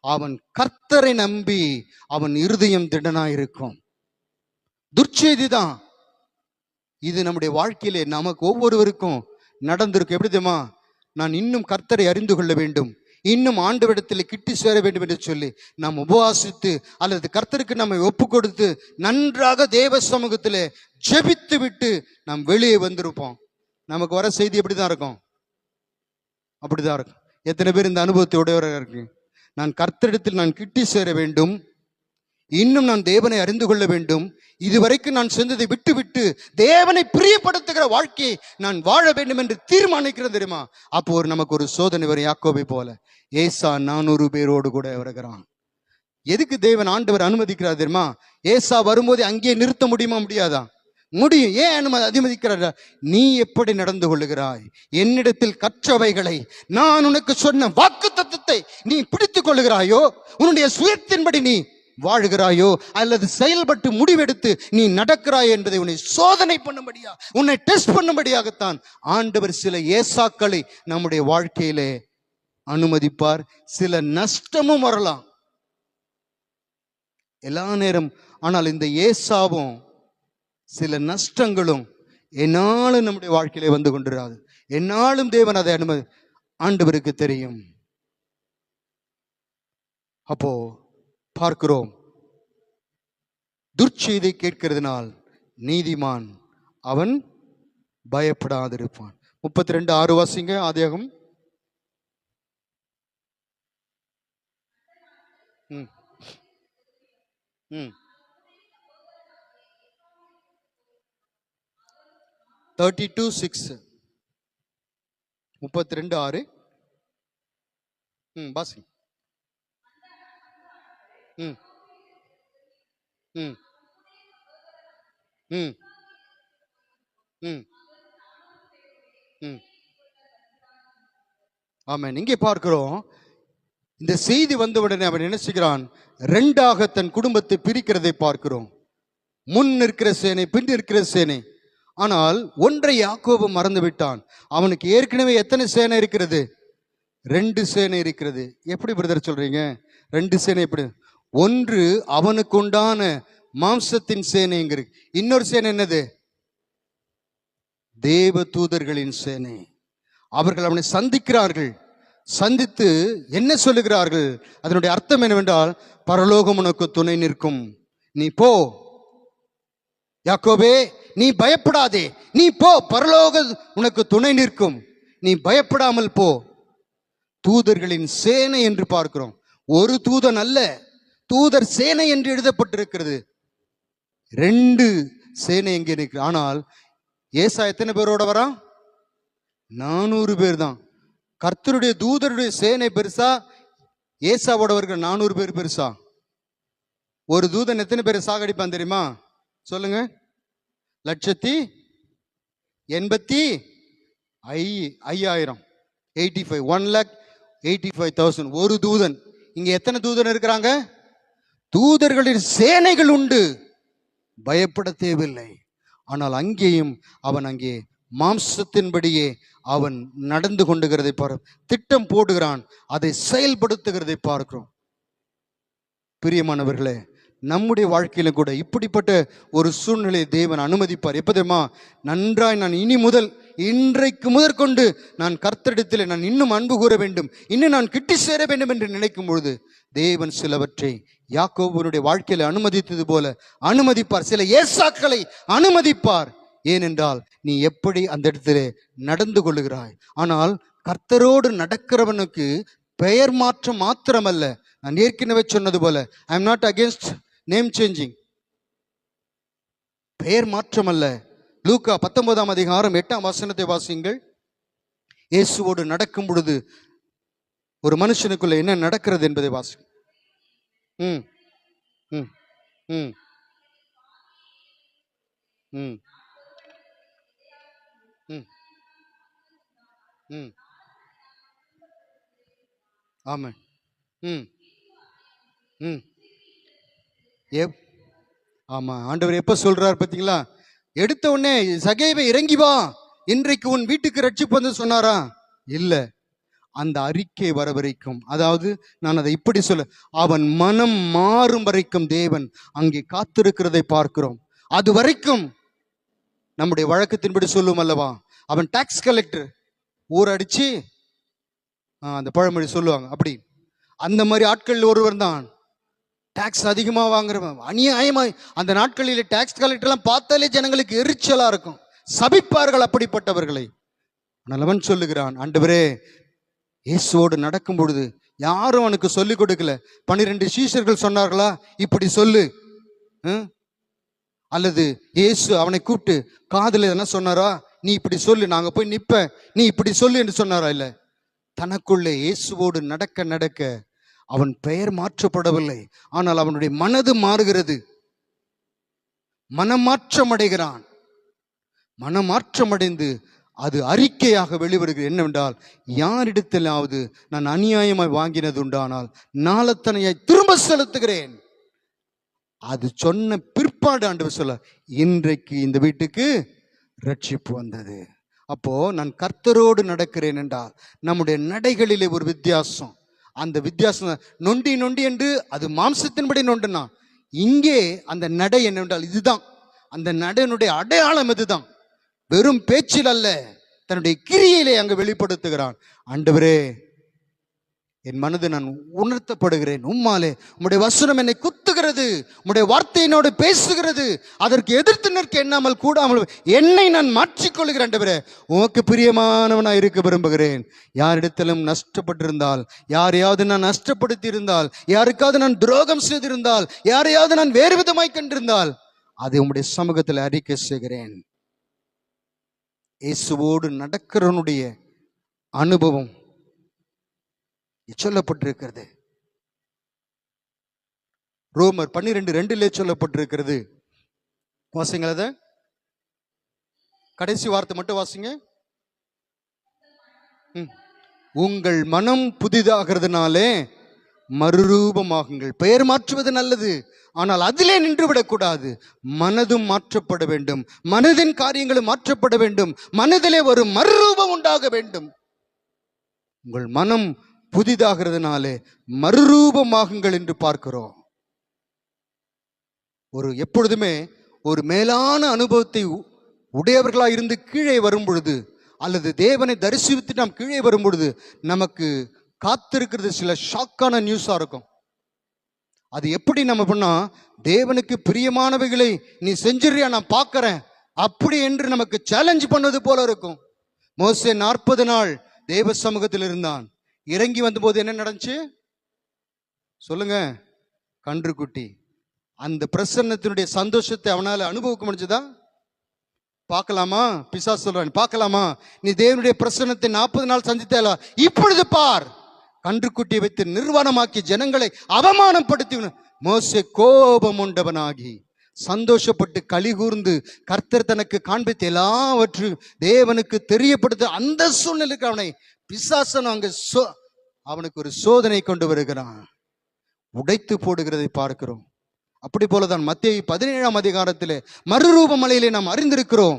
Speaker 1: அவன் கர்த்தரை நம்பி அவன் இருதயம் திடனாயிருக்கும். துர்ச்செய்தி தான் இது. நம்முடைய வாழ்க்கையிலே நமக்கு ஒவ்வொருவருக்கும் நடந்திருக்கும். எப்படி தெரியுமா? நான் இன்னும் கர்த்தரை அறிந்து கொள்ள வேண்டும், இன்னும் ஆண்டவரிடத்தில் கிட்டி சேர வேண்டும் என்று சொல்லி நாம் உபவாசித்து அல்லது கர்த்தருக்கு நம்மை ஒப்பு கொடுத்து நன்றாக தேவ சமூகத்தில் ஜெபித்து விட்டு நாம் வெளியே வந்திருப்போம். நமக்கு வர செய்தி எப்படிதான் இருக்கும்? அப்படிதான் இருக்கும். எத்தனை பேர் இந்த அனுபவத்தை உடையவராக இருக்கு? நான் கர்த்தரிடத்தில் நான் கிட்டி சேர வேண்டும், இன்னும் நான் தேவனை அறிந்து கொள்ள வேண்டும், இதுவரைக்கும் நான் சென்றதை விட்டு விட்டு தேவனை பிரியப்படுத்துகிற வாழ்க்கையை நான் வாழ வேண்டும் என்று தீர்மானிக்கிறது தெரியுமா? அப்போ நமக்கு ஒரு சோதனை வரும். யாக்கோபை போல ஏசா 400 பேரோடு கூட வருகிறான். எதுக்கு தேவன் ஆண்டவர் அனுமதிக்கிறார் தெரியுமா? ஏசா வரும்போது அங்கேயே நிறுத்த முடியுமா? முடியாதா? முடியும். ஏன் அனுமதிக்கிறார்? நீ எப்படி நடந்து கொள்ளுகிறாய், என்னிடத்தில் கற்றவைகளை நான் உனக்கு சொன்ன வாக்கு தத்தத்தை நீ பிடித்துக் கொள்ளுகிறாயோ, உன்னுடைய சுயத்தின்படி நீ வாழுகிறாயோ அல்லது செயல்பட்டு முடிவெடுத்து நீ நடக்கிறாய் என்பதை உன்னை சோதனை பண்ணும்படியா, உன்னை டெஸ்ட் பண்ணும்படியாகத்தான் ஆண்டவர் சில ஏசாக்களை நம்முடைய வாழ்க்கையிலே அனுமதிப்பார். சில நஷ்டமும் வரலாம் எல்லா நேரம். ஆனால் இந்த ஏசாவும் சில நஷ்டங்களும் என்னாலும் நம்முடைய வாழ்க்கையிலே வந்து கொண்டிராது. என்னாலும் தேவன் அதை ஆண்டவருக்கு தெரியும். அப்போ பார்க்கிறோம், துர்ச்செய்தி கேட்கிறதுனால் நீதிமான் அவன் பயப்படாதிருப்பான். 32:6 வாசிங்க. ஆதியாகமம். ம் ம் 32:6 32:6 வாசி. ம் ம் ம் ம் ம் ஆமென். இங்கே பார்க்கிறோம், இந்த செய்தி வந்தவுடனே அவன் என்ன செய்கிறான்? ரெண்டாக தன் குடும்பத்தை பிரிக்கிறதை பார்க்கிறோம். முன் நிற்கிற சேனை, பின் நிற்கிற சேனை. ஆனால் ஒன்றை யாக்கோபு மறந்து விட்டான். அவனுக்கு ஏற்கனவே எத்தனை சேனை இருக்கிறது? 2 சேனை இருக்கிறது. எப்படி பிரதர் சொல்றீங்க 2 சேனை? எப்படி? ஒன்று அவனுக்கு உண்டான மாம்சத்தின் சேனைங்கிறது. இன்னொரு சேனை என்னது? தேவ தூதர்களின் சேனை. அவர்கள் அவனை சந்திக்கிறார்கள். சந்தித்து என்ன சொல்லுகிறார்கள்? அதனுடைய அர்த்தம் என்னவென்றால், பரலோகம் உனக்கு துணை நிற்கும், நீ போ. யாக்கோபே, நீ பயப்படாதே, நீ போ, பரலோகம் உனக்கு துணை நிற்கும், நீ பயப்படாமல் போ. தூதர்களின் சேனை என்று பார்க்கிறோம். ஒரு தூதன் அல்ல, தூதர் சேனை என்று எழுதப்பட்டிருக்கிறது. 2 சேனை எங்கே நிற்கிறது? ஆனால் ஏசா எத்தனை பேரோட வரா? 400 பேர் தான். கர்த்தருடைய தூதருடைய சேனை பெருசா, ஏசாவோட வருகிற 400 பேர் பெருசா? ஒரு தூதன் எத்தனை பேரை சாகடிப்பான் தெரியுமா? சொல்லுங்க. 1,85,000 85 1,85,000 ஒரு தூதன். இங்க எத்தனை தூதன் இருக்கிறாங்க? தூதர்களின் சேனைகள் உண்டு, பயப்பட தேவையில்லை. ஆனால் அங்கேயும் அவன் அங்கே மாம்சத்தின்படியே அவன் நடந்து கொண்டுகிறதை பார்க்கிறோம். திட்டம் போடுகிறான், அதை செயல்படுத்துகிறதை பார்க்கிறோம். பிரியமானவர்களே, நம்முடைய வாழ்க்கையில கூட இப்படிப்பட்ட ஒரு சூழ்நிலையை தேவன் அனுமதிப்பார். எப்ப தெரியுமா? நன்றாய் நான் இன்றைக்கு முதற்கொண்டு நான் கர்த்தரிடத்தில் நான் இன்னும் அன்பு கூற வேண்டும், இன்னும் நான் கிட்டி சேர வேண்டும் என்று நினைக்கும் பொழுது தேவன் சிலவற்றை யாக்கோபுடைய வாழ்க்கையில அனுமதித்தது போல அனுமதிப்பார். சில ஏசாக்களை அனுமதிப்பார். ஏனென்றால் நீ எப்படி அந்த இடத்திலே நடந்து கொள்ளுகிறாய். ஆனால் கர்த்தரோடு நடக்கிறவனுக்கு பெயர் மாற்றம் மாத்திரமல்ல, நான் ஏற்கனவே சொன்னது போல, I am not against name changing. பெயர் மாற்றம் அல்ல. லூக்கா 19ஆம் அதிகாரம் 8ஆம் வசனத்தை வாசியுங்கள். இயேசுவோடு நடக்கும் பொழுது ஒரு மனுஷனுக்குள்ள என்ன நடக்கிறது என்பதை வாசி. ம் ம் ம் ம் ம் ம் ஆமாம். ம் ம் ஆமா, ஆண்டவர் எப்ப சொல்றாரு பார்த்தீங்களா? எடுத்த உடனே சகேவை இறங்கி வா, இன்றைக்கு உன் வீட்டுக்கு ரட்சிப்பு வந்து சொன்னாரா? இல்ல. அந்த அறிக்கை வர வரைக்கும், அதாவது நான் அதை இப்படி சொல்ல, அவன் மனம் மாறும் வரைக்கும் தேவன் அங்கே காத்திருக்கிறதை பார்க்கிறோம். அது வரைக்கும் நம்முடைய வழக்கத்தின்படி சொல்லும் அல்லவா, அவன் டாக்ஸ் கலெக்டர், ஊரடிச்சு அந்த பழமொழி சொல்லுவாங்க, அப்படி அந்த மாதிரி ஆட்கள் ஒருவர் தான். டாக்ஸ் அதிகமா வாங்குறவன், அநியாயமாய். அந்த நாட்களில் டாக்ஸ் கலெக்டர்லாம் பார்த்தாலே ஜனங்களுக்கு எரிச்சலா இருக்கும், சபிப்பார்கள் அப்படிப்பட்டவர்களை. ஆனால் அவன் சொல்லுகிறான், ஆண்டவரே, இயேசுவோடு நடக்கும் பொழுது யாரும் அவனுக்கு சொல்லிக் கொடுக்கல. 12 சீஷர்கள் சொன்னார்களா இப்படி சொல்லு? அல்லது இயேசு அவனை கூப்பிட்டு காதுல என்ன சொன்னாரா, நீ இப்படி சொல்லு, நாங்க போய் நிப்ப, நீ இப்படி சொல்லு என்று சொன்னாரா? இல்ல. தனக்குள்ளே இயேசுவோடு நடக்க நடக்க அவன் பெயர் மாற்றப்படவில்லை, ஆனால் அவனுடைய மனது மாறுகிறது. மனமாற்றம் அடைகிறான். மனமாற்றமடைந்து அது அறிக்கையாக வெளிவருகிறது. என்னவென்றால், யாரிடத்திலாவது நான் அநியாயமாய் வாங்கினது உண்டானால் நாளத்தனையாய் திரும்ப செலுத்துகிறேன். அது சொன்ன பிற்பாடு ஆண்டவர் சொல்ல, இன்றைக்கு இந்த வீட்டுக்கு ரட்சிப்பு வந்தது. அப்போ நான் கர்த்தரோடு நடக்கிறேன் என்றால் நம்முடைய நடைகளிலே ஒரு வித்தியாசம். அந்த வித்தியாசம் நொண்டி என்று அது மாம்சத்தின்படி நொண்டுனா, இங்கே அந்த நடை என்னவென்றால் இதுதான், அந்த நடையினுடைய அடையாளம் இதுதான். வெறும் பேச்சில் அல்ல, தன்னுடைய கிரியையிலே அங்கு வெளிப்படுத்துகிறான். ஆண்டவரே, என் மனது நான் உணர்த்தப்படுகிறேன், உம்மாலே உம்முடைய வசனம் என்னை குத்துகிறது, உம்முடைய வார்த்தை என்னோடு பேசுகிறது, அதற்கு எதிர்த்து நிற்க எண்ணாமல் கூடாமல் என்னை நான் மாற்றிக்கொள்கிறேன். ஆண்டவரே, உமக்கு பிரியமானவனாய் இருக்க விரும்புகிறேன். யாரிடத்திலும் நஷ்டப்பட்டிருந்தால், யாரையாவது நான் நஷ்டப்படுத்தி இருந்தால், யாருக்காவது நான் துரோகம் செய்திருந்தால், யாரையாவது நான் வேறு விதமாய் கண்டிருந்தால், அதை உம்முடைய சமூகத்தில் அறிக்கை செய்கிறேன். இயேசுவோடு நடக்கிறவனுடைய அனுபவம் சொல்லப்பட்டிருக்கிறது. ரோமர் 12:2 சொல்லப்பட்டிருக்கிறது. வாசிங்க, அத கடைசி வார்த்தை மட்டும் வாசிங்க. உங்கள் மனம் புதிதாகிறதுனாலே மறுரூபமாகுங்கள். பெயர் மாற்றுவது நல்லது, ஆனால் அதிலே நின்று விடக்கூடாது. மனதும் மாற்றப்பட வேண்டும், மனதின் காரியங்களும் மாற்றப்பட வேண்டும், மனதிலே ஒரு மறுரூபம் உண்டாக வேண்டும். உங்கள் மனம் புதிதாகிறதுனாலே மறுரூபமாகுங்கள் என்று பார்க்கிறோம். எப்பொழுதுமே ஒரு மேலான அனுபவத்தை உடையவர்களாக இருந்து கீழே வரும் பொழுது, அல்லது தேவனை தரிசித்து நாம் கீழே வரும் பொழுது, நமக்கு காத்திருக்கிறது சில ஷாக்கான நியூஸா இருக்கும். அது எப்படி நம்ம பண்ணா, தேவனுக்கு பிரியமானவைகளை நீ செஞ்சிருயா, நான் பார்க்கிறேன் அப்படி என்று நமக்கு சேலஞ்ச் பண்ணது போல இருக்கும். மோசே 40 நாள் தேவ சமூகத்தில் இருந்தான். இறங்கி வந்தபோது என்ன நடந்துச்சு சொல்லுங்க? கன்றுக்குட்டி. அந்த பிரசன்னத்தினுடைய சந்தோஷத்தை அவனால அனுபவிக்க முடிஞ்சதா? பார்க்கலாமா? பிசாசு சொல்றான், பார்க்கலாமா? நீ தேவனுடைய பிரசன்னத்தை 40 நாள் சந்தித்தாலா? இப்பொழுது பார், கன்றுக்குட்டியை வைத்து நிர்வாணமாக்கி ஜனங்களை அவமானப்படுத்தி. மோசே கோபம் உண்டவனாகி சந்தோஷப்பட்டு களி கூர்ந்து கர்த்தர் தனக்கு காண்பித்த எல்லாவற்றையும் தேவனுக்கு தெரியப்படுத்த அந்த சூழ்நிலைக்கு அவனை பிசாசன் அங்க அவனுக்கு ஒரு சோதனை கொண்டு வருகிறான், உடைத்து போடுகிறதை பார்க்கிறோம். அப்படி போலதான் மத்தேயு 17ஆம் அதிகாரத்திலே மறுரூப மலையிலே நாம் அறிந்திருக்கிறோம்.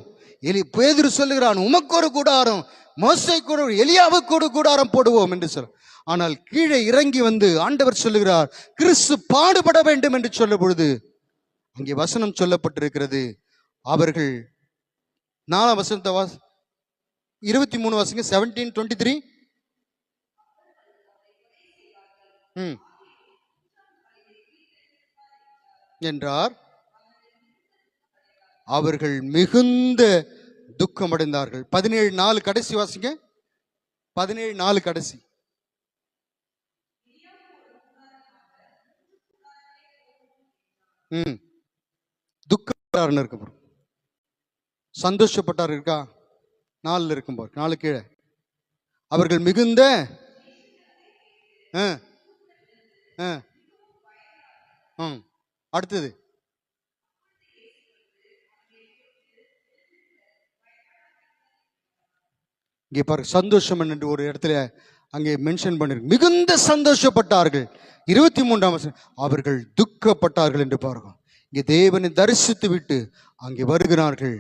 Speaker 1: பேதுரு சொல்லுகிறான், உமக்கு ஒரு கூடாரம், மோசேக்கு ஒரு, எலியாவுக்கு ஒரு கூடாரம் போடுவோம் என்று சொல்ல. ஆனால் கீழே இறங்கி வந்து ஆண்டவர் சொல்லுகிறார், கிறிஸ்து பாடுபட வேண்டும் என்று சொல்லும் பொழுது அங்கே வசனம் சொல்லப்பட்டிருக்கிறது. அவர்கள் 4ஆம் வசனத்தை 23 வாசிங்க. 17:23 என்றார். அவர்கள் மிகுந்த துக்கமடைந்தார்கள். 17:4 கடைசி வாசிங்க. 17:4 கடைசி. துக்கப்பட்டார் இருக்கும், சந்தோஷப்பட்டார் இருக்கா? 4 இருக்கும் போது, 4 கீழே. அவர்கள் மிகுந்த அடுத்தது இங்கே பாரு, சந்தோஷம் என்று ஒரு இடத்துல அங்கே மென்ஷன் பண்ணிருக்கு. மிகுந்த சந்தோஷப்பட்டார்கள். 23ஆம் வசனம், அவர்கள் துக்கப்பட்டார்கள் என்று பாருங்க. இங்கே தேவனை தரிசித்து விட்டு அங்கே வருகிறார்கள்.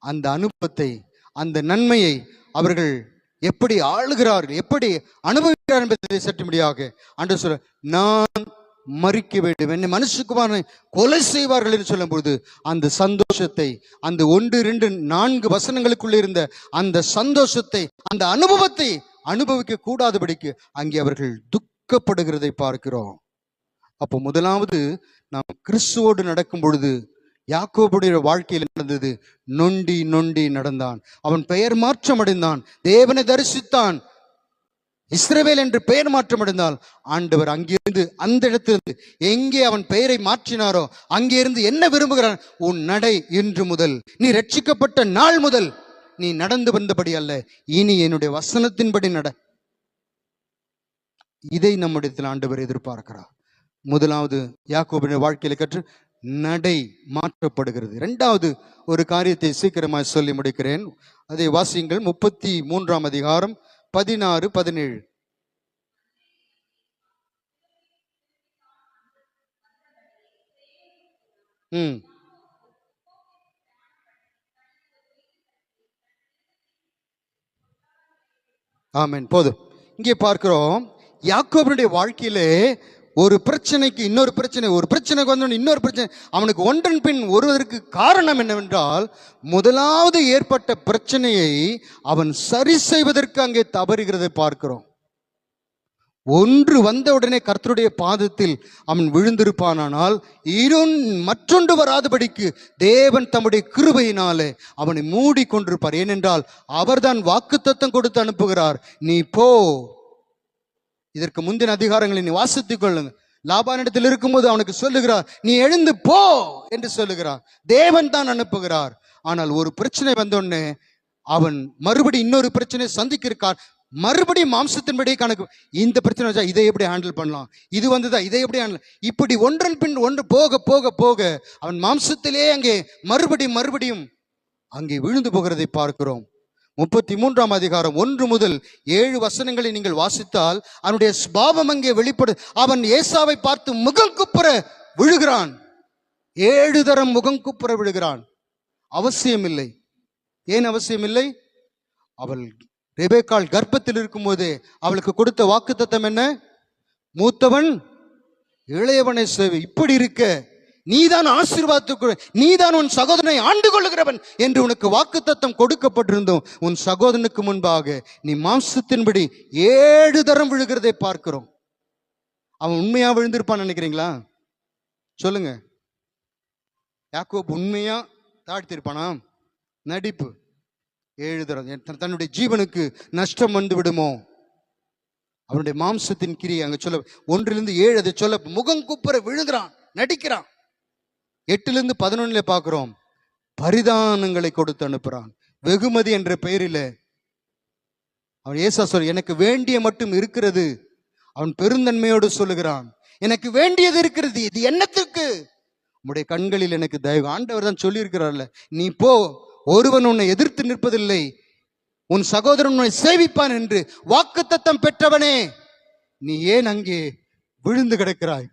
Speaker 1: அந்த அனுபவத்தை, அந்த நன்மையை அவர்கள் எப்படி ஆளுகிறார்கள், எப்படி அனுபவிக்கிறார் என்பதை சற்றும்படியாக ஆண்டவர் சொல்ல, நான் மறிக்க வேண்டும், என்னை மனுஷகுமாரனை கொலை செய்வார்கள் என்று சொல்லும் பொழுது அந்த சந்தோஷத்தை, அந்த 1, 2, 4 வசனங்களுக்குள்ள இருந்த அந்த சந்தோஷத்தை, அந்த அனுபவத்தை அனுபவிக்க கூடாதபடிக்கு அங்கே அவர்கள் துக்கப்படுகிறதை பார்க்கிறோம். அப்போ முதலாவது நாம் கிறிஸ்துவோடு நடக்கும் பொழுது யாக்கோபுடைய வாழ்க்கையில் நடந்தது, நொண்டி நொண்டி நடந்தான். அவன் பெயர் மாற்றம் அடைந்தான், தேவனை தரிசித்தான், இஸ்ரவேல் என்று பெயர் மாற்றம் அடைந்தால் ஆண்டவர் அங்கிருந்து, அந்த இடத்திலிருந்து எங்கே அவன் பெயரை மாற்றினாரோ அங்கே இருந்து என்ன விரும்புகிறான்? உன் நடை இன்று முதல், நீ ரட்சிக்கப்பட்ட நாள் முதல் நீ நடந்து வந்தபடி அல்ல, இனி என்னுடைய வசனத்தின்படி நட. இதை நம்முடைய ஆண்டவர் எதிர்பார்க்கிறார். முதலாவது யாக்கோபின் வாழ்க்கையில கற்று நடை மாற்றப்படுகிறது. இரண்டாவது ஒரு காரியத்தை சீக்கிரமாக சொல்லி முடிக்கிறேன், அதை வாசியுங்கள். 33ஆம் அதிகாரம் 16, 17. ஆமென். போதும். இங்கே பார்க்கிறோம், யாக்கோபுடைய வாழ்க்கையிலே ஒரு பிரச்சனைக்கு இன்னொரு பிரச்சனை, ஒரு பிரச்சனைக்கு வந்தோன்னு இன்னொரு பிரச்சனை, அவனுக்கு ஒன்றன் பின் ஒருவருக்கு காரணம் என்னவென்றால், முதலாவது ஏற்பட்ட பிரச்சனையை அவன் சரி செய்வதற்கு அங்கே தவறுகிறதை பார்க்கிறோம். ஒன்று வந்த உடனே கர்த்தருடைய பாதத்தில் அவன் விழுந்திருப்பானால் மற்றொன்று வராதபடிக்கு தேவன் தம்முடைய கிருபையினாலே அவனை மூடி கொண்டிருப்பார். ஏனென்றால் அவர்தான் வாக்குத்தத்தம் கொடுத்து அனுப்புகிறார், நீ போ. இதற்கு முந்தின அதிகாரங்களை நீ வாசித்துக் கொள்ளுங்க. லாபானிடத்தில் இருக்கும்போது அவனுக்கு சொல்லுகிறார், நீ எழுந்து போ என்று சொல்லுகிறார். தேவன் தான் அனுப்புகிறார். ஆனால் ஒரு பிரச்சனை வந்தோடனே அவன் மறுபடி இன்னொரு பிரச்சனை சந்திக்கிறார். மறுபடியும் மாம்சத்தின்படி கணக்கு, இந்த பிரச்சனை வச்சா இதை எப்படி ஹேண்டில் பண்ணலாம், இது வந்ததா இதை எப்படி ஹேண்டில், இப்படி ஒன்றன் பின் ஒன்று போக போக போக அவன் மாம்சத்திலே அங்கே மறுபடியும் அங்கே விழுந்து போகிறதை பார்க்கிறோம். 33ஆம் அதிகாரம் 1 முதல் 7 வசனங்களை நீங்கள் வாசித்தால் அவனுடைய சுபாவம் அங்கே வெளிப்படு. அவன் ஏசாவை பார்த்து முகம் குப்புற விழுகிறான். 7 தரம் முகம் குப்புற விழுகிறான். அவசியம் இல்லை. ஏன் அவசியம் இல்லை? அவள் ரெபேக்காள் கர்ப்பத்தில் இருக்கும்போது அவளுக்கு கொடுத்த வாக்குத்தத்தம் என்ன? மூத்தவன் இளையவனை சேவை. இப்படி இருக்க நீதான் ஆசீர்வாதத்துக்கு, நீதான் உன் சகோதரனை ஆண்டு கொள்ளுகிறவன் என்று உனக்கு வாக்குத்தத்தம் கொடுக்கப்பட்டிருந்தோம். உன் சகோதரனுக்கு முன்பாக நீ மாம்சத்தின்படி 7 தரம் விழுகிறதை பார்க்கிறோம். அவன் உண்மையா விழுந்திருப்பான்னு நினைக்கிறீங்களா? சொல்லுங்க. யாக்கோபு உண்மையா தாழ்த்திருப்பானா? நடிப்பு. 7 தரம். தன்னுடைய ஜீவனுக்கு நஷ்டம் வந்து விடுமோ? அவனுடைய மாம்சத்தின் கிரியை அங்க சொல்ல 1-7 அதை சொல்ல முகம் குப்புற விழுகிறான், நடிக்கிறான். 8-11 பார்க்கிறோம், பரிதானங்களை கொடுத்து அனுப்புறான். வெகுமதி என்ற பெயரில் அவன் ஏசா சொல்ல, எனக்கு வேண்டிய மட்டும் இருக்கிறது. அவன் பெருந்தன்மையோடு சொல்லுகிறான், எனக்கு வேண்டியது இருக்கிறது, இது என்னத்துக்கு? உம்முடைய கண்களில் எனக்கு தயவு. ஆண்டவர் தான் சொல்லி இருக்கிறார்ல, நீ போ, ஒருவன் உன்னை எதிர்த்து நிற்பதில்லை, உன் சகோதரன் உன்னை சேவிப்பான் என்று வாக்குத்தத்தம் பெற்றவனே, நீ ஏன் அங்கே விழுந்து கிடக்கிறாய்?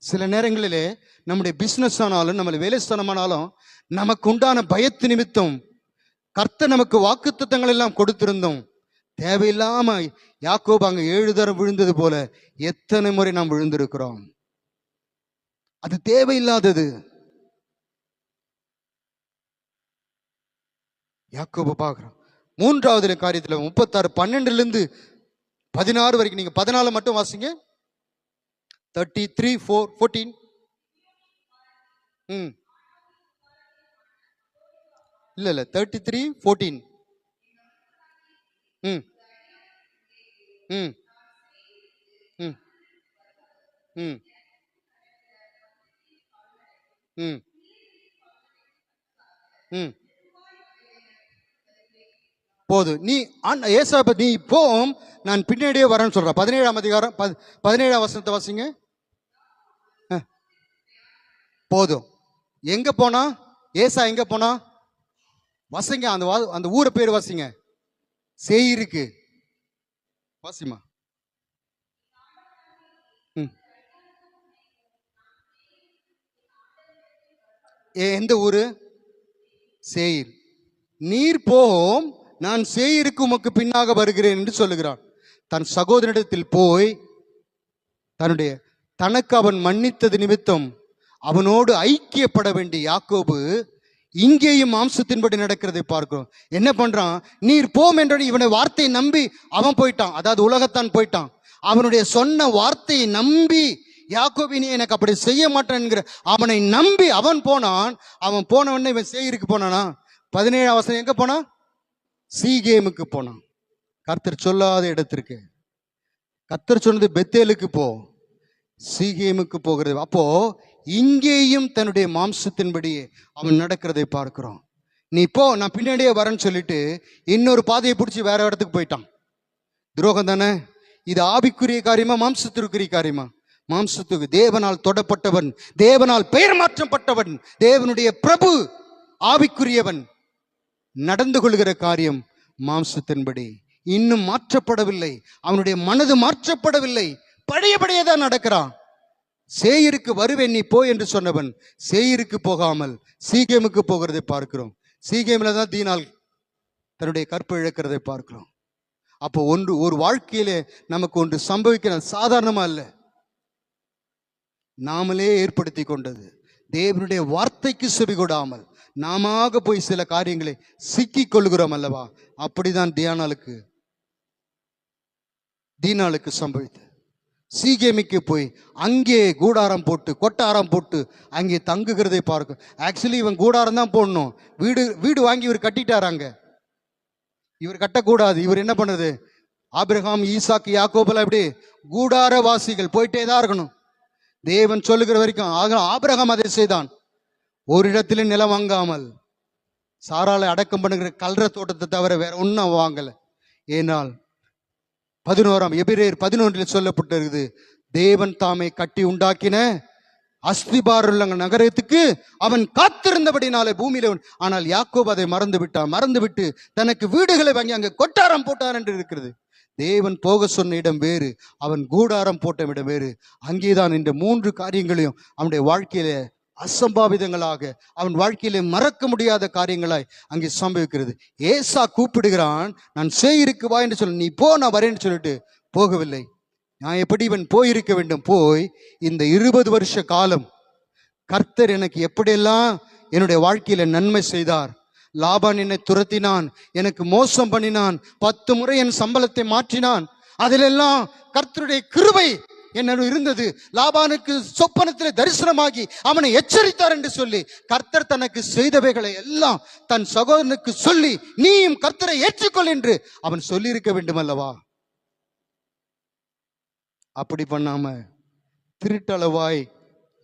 Speaker 1: சில நேரங்களிலே நம்முடைய பிசினஸ் ஆனாலும் நம்மளை வேலை ஸ்தானமானாலும் நமக்கு உண்டான பயத்து நிமித்தம் கர்த்தர் நமக்கு வாக்குத்தத்தங்கள் எல்லாம் கொடுத்திருந்தோம். தேவையில்லாம யாக்கோபு அங்க 7 தரம் விழுந்தது போல எத்தனை முறை நாம் விழுந்திருக்கிறோம். அது தேவையில்லாதது. யாக்கோபு பார்க்கிறோம். 3வது காரியத்தில் 36 12-16 வரைக்கும். நீங்க 14 மட்டும் வாசிங்க. 33:14. இல்ல 33:14. ம் ம் ம் ம் ம் ம் போது நீ ஏசாப்ப நீ போம், நான் பின்னாடியே வரேன்னு சொல்ற. 17ஆம் அதிகாரம் 17ஆம் வசனத்தை வாசிங்க. போதும். எங்க போனா ஏசா? எங்க போனா? வாசிங்க. அந்த ஊரை பேர் வாசிங்க. சேயிருக்கு. வாசிமா. எந்த ஊரு? சேயிர். நீர் போம், நான் சேயிருக்கு உமக்கு பின்னாக வருகிறேன் என்று சொல்லுகிறான். தன் சகோதரனிடத்தில் போய் தனக்கு அவன் மன்னித்தது நிமித்தம் அவனோடு ஐக்கியப்பட வேண்டிய யாக்கோபு இங்கேயும் மாம்சத்தின்படி நடக்கிறதை பார்க்கிறோம். என்ன பண்றான்? நீர் போம் என்ற இவனை வார்த்தையை நம்பி அவன் போயிட்டான். அதாவது உலகத்தான் போயிட்டான். அவனுடைய சொன்ன வார்த்தையை நம்பி யாக்கோபு நீ எனக்கு அப்படி செய்ய மாட்டேன் அவனை நம்பி அவன் போனான். அவன் போன உடனே இவன் சேயிருக்கு போனானா? 17ஆம் வசனம் எங்க போனா? சீகேமுக்கு போனான். கர்த்தர் சொல்லாத இடத்திற்கு. கர்த்தர் சொன்னது பெத்தேலுக்கு போ, சீகேமுக்கு போகிறது. அப்போ இங்கேயும் தன்னுடைய மாம்சத்தின்படியே அவன் நடக்கிறதை பார்க்கிறோம். நீ போ, நான் பின்னாடியே வரேன்னு சொல்லிட்டு இன்னொரு பாதையை பிடிச்சி வேற இடத்துக்கு போயிட்டான். துரோகம் தானே இது? ஆவிக்குரிய காரியமா மாம்சத்திற்குரிய காரியமா? மாம்சத்துக்கு. தேவனால் தொடப்பட்டவன், தேவனால் பெயர் மாற்றப்பட்டவன், தேவனுடைய பிரபு, ஆவிக்குரியவன் நடந்து கொள்கிற காரியம் மாம்சத்தின்படி. இன்னும் மாற்றப்படவில்லை. அவனுடைய மனது மாற்றப்படவில்லை. பழையபடியே தான் நடக்கிறான். சேயிருக்கு வருவேன் நீ போ என்று சொன்னவன் சேயிருக்கு போகாமல் சீகேமுக்கு போகிறதை பார்க்கிறோம். சீகேமில் தான் தீனால் தன்னுடைய கற்பை இழக்கிறதை பார்க்கிறோம். அப்போ ஒரு வாழ்க்கையிலே நமக்கு ஒன்று சம்பவிக்கிற சாதாரணமா இல்லை. நாமளே ஏற்படுத்தி கொண்டது. தேவனுடைய வார்த்தைக்கு செவிகொடாமல் நாம போய் சில காரியங்களை சிக்கிக் கொள்கிறோம் அல்லவா? அப்படிதான் தீனாளுக்கு சம்பவித்தது. சீகேமிக்கு போய் அங்கே கூடாரம் போட்டு கொட்டாரம் போட்டு அங்கே தங்குகிறதை பார்க்கும். ஆக்சுவலி இவன் கூடாரம் தான் போடணும். வீடு வாங்கி இவர் கட்டிட்டாராங்க. இவர் கட்டக்கூடாது. இவர் என்ன பண்ணுறது? ஆபிரகாம், ஈசாக்கு, யாக்கோபெல்லாம் எப்படி கூடாரவாசிகள் போயிட்டே தான் இருக்கணும். தேவன் சொல்லுகிற வரைக்கும். ஆபிரகாம் அதை செய்தான். ஒரு இடத்துல நிலம் வாங்காமல் சாராளை அடக்கம் பண்ணுகிற கல்ற தோட்டத்தை தவிர வேற ஒன்றும் வாங்கல. ஏனால் 11 எபிரேயர் 11 சொல்லப்பட்டிருக்குது, தேவன் தாமே கட்டி உண்டாக்கின அஸ்திபாருள்ள நகரத்துக்கு அவன் காத்திருந்தபடினாலே பூமியில. ஆனால் யாக்கோபு அதை மறந்துவிட்டு தனக்கு வீடுகளை வாங்கி அங்கே கொட்டாரம் போட்டார் என்று இருக்கிறது. தேவன் போக சொன்ன இடம் வேறு, அவன் கூடாரம் போட்ட இடம் வேறு. அங்கேதான் இந்த 3 காரியங்களையும் அவனுடைய வாழ்க்கையில அசம்பாவிதங்களாக, அவன் வாழ்க்கையிலே மறக்க முடியாத காரியங்களாய் அங்கே சம்பவிக்கிறது. ஏசா கூப்பிடுகிறான், நான் சேயிருக்கு வா என்று சொல்ல, நீ போ நான் வரேன்னு சொல்லிட்டு போகவில்லை. நான் எப்படி இவன் போயிருக்க வேண்டும்? போய் இந்த 20 வருஷ காலம் கர்த்தர் எனக்கு எப்படியெல்லாம் என்னுடைய வாழ்க்கையில நன்மை செய்தார். லாபான் என்னை துரத்தினான், எனக்கு மோசம் பண்ணினான், 10 முறை என் சம்பளத்தை மாற்றினான். அதிலெல்லாம் கர்த்தருடைய கிருபை என்ன இருந்தது. லாபானுக்கு சொப்பனத்தில் தரிசனமாகி அவனை எச்சரித்தார் என்று சொல்லி கர்த்தர் தனக்கு செய்தவைகளை எல்லாம் தன் சகோதரனுக்கு சொல்லி, நீயும் கர்த்தரை ஏற்றுக்கொள் என்று அவன் சொல்லி இருக்க வேண்டும் அல்லவா? அப்படி பண்ணாம திருட்டளவாய்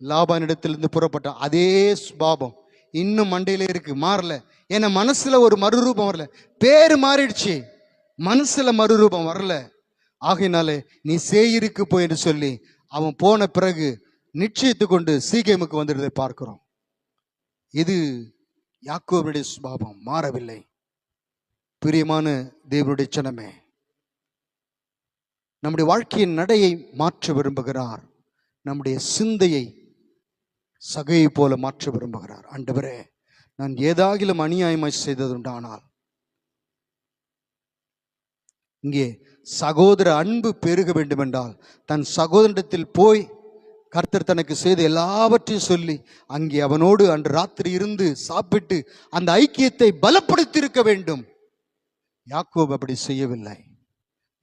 Speaker 1: லாபானிடத்திலிருந்து புறப்பட்ட அதே சுபாவம் இன்னும் மண்டையில இருக்கு, மாறல. ஏன்னா மனசுல ஒரு மறுரூபம் வரல, பேரு மாறிடுச்சு, மனசுல மறுரூபம் வரல. ஆகையினாலே நீ சேயிருக்கு போய் என்று சொல்லி அவன் போன பிறகு நிச்சயித்து கொண்டு சீகேமுக்கு வந்துடுறதை பார்க்கிறோம். இது யாக்கோபுடைய சுபாவம் மாறவில்லை. பிரியமான தேவனுடைய ஜனமே, நம்முடைய வாழ்க்கையின் நடையை மாற்ற விரும்புகிறார். நம்முடைய சிந்தையை சகையை போல மாற்ற விரும்புகிறார். ஆண்டவரே, நான் ஏதாகிலும் அநியாயமாய் செய்ததுண்டானால், இங்கே சகோதர அன்பு பெருக வேண்டும் என்றால் தன் சகோதரத்தில் போய் கர்த்தர் தனக்கு செய்த எல்லாவற்றையும் சொல்லி அங்கே அவனோடு அன்று ராத்திரி இருந்து சாப்பிட்டு அந்த ஐக்கியத்தை பலப்படுத்தி இருக்க வேண்டும். யாக்கோபு அப்படி செய்யவில்லை.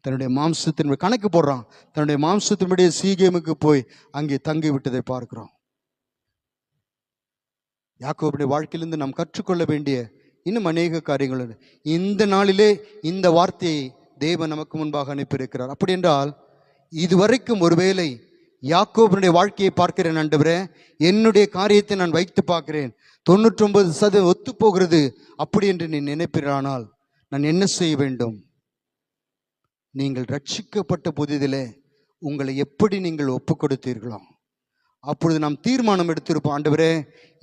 Speaker 1: தன்னுடைய மாம்சத்தின் கணக்கு போடுறான். தன்னுடைய மாம்சத்தினுடைய சீகேமுக்கு போய் அங்கே தங்கி விட்டதை பார்க்கிறோம். யாக்கோபுடைய வாழ்க்கையிலிருந்து நாம் கற்றுக்கொள்ள வேண்டிய இன்னும் அநேக காரியங்கள். இந்த நாளிலே இந்த வார்த்தையை தேவன் நமக்கு முன்பாக அனுப்பியிருக்கிறார். அப்படி என்றால் இதுவரைக்கும் ஒருவேளை யாக்கோபுடைய வாழ்க்கையை பார்க்கிறேன், ஆண்டவரே என்னுடைய காரியத்தை நான் வைத்து பார்க்கிறேன், 99% ஒத்து போகிறது அப்படி என்று நீ நினைப்பிறானால் நான் என்ன செய்ய வேண்டும்? நீங்கள் ரட்சிக்கப்பட்ட புதிதிலே உங்களை எப்படி நீங்கள் ஒப்பு கொடுத்தீர்களோ அப்பொழுது நாம் தீர்மானம் எடுத்திருப்போம், ஆண்டவரே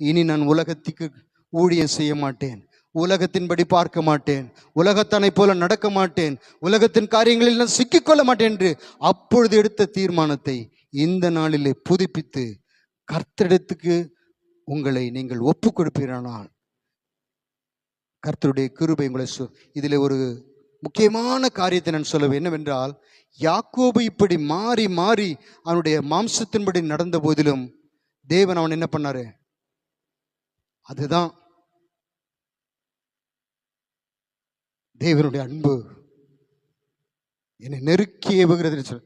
Speaker 1: இனி நான் உலகத்துக்கு ஊழியம் செய்ய மாட்டேன், உலகத்தின்படி பார்க்க மாட்டேன், உலகத்தனை போல நடக்க மாட்டேன், உலகத்தின் காரியங்களில் நான் சிக்கிக்கொள்ள மாட்டேன் என்று அப்பொழுது எடுத்த தீர்மானத்தை இந்த நாளிலே புதுப்பித்து கர்த்தரிடத்துக்கு உங்களை நீங்கள் ஒப்பு கொடுப்பீரானால் கர்த்தருடைய கிருபை உங்களை. இதில் ஒரு முக்கியமான காரியத்தை நான் சொல்லுவேன் என்னவென்றால், யாக்கோபு இப்படி மாறி மாறி அவனுடைய மாம்சத்தின்படி நடந்த போதிலும் தேவன் அவன் என்ன பண்ணாரு? அதுதான் தேவனுடைய அன்பு என்னை நெருக்கி ஏவுகிறது.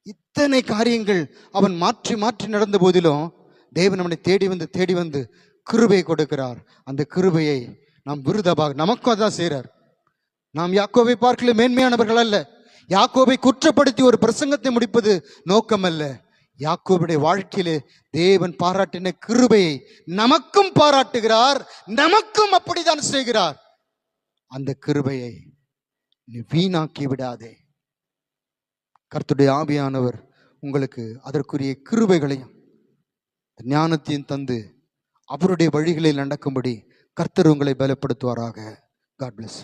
Speaker 1: இத்தனை காரியங்கள் அவன் மாற்றி மாற்றி நடந்த போதிலும் தேவன் அவனை தேடி வந்து கிருபை கொடுக்கிறார். அந்த கிருபையை நாம் விருதமாக நமக்கும் அதான் செய்கிறார். நாம் யாக்கோபை பார்க்கல மேன்மையானவர்கள் அல்ல. யாக்கோபை குற்றப்படுத்தி ஒரு பிரசங்கத்தை முடிப்பது நோக்கம் அல்ல. யாக்கோபுடைய வாழ்க்கையிலே தேவன் பாராட்டின கிருபையை நமக்கும் பாராட்டுகிறார், நமக்கும் அப்படித்தான் செய்கிறார். அந்த கிருபையை நீ வீணாக்கி விடாதே. கர்த்தருடைய ஆவியானவர் உங்களுக்கு அதற்குரிய கிருபைகளையும் ஞானத்தையும் தந்து அவருடைய வழிகளில் நடக்கும்படி கர்த்தர் உங்களை பலப்படுத்துவாராக. God bless.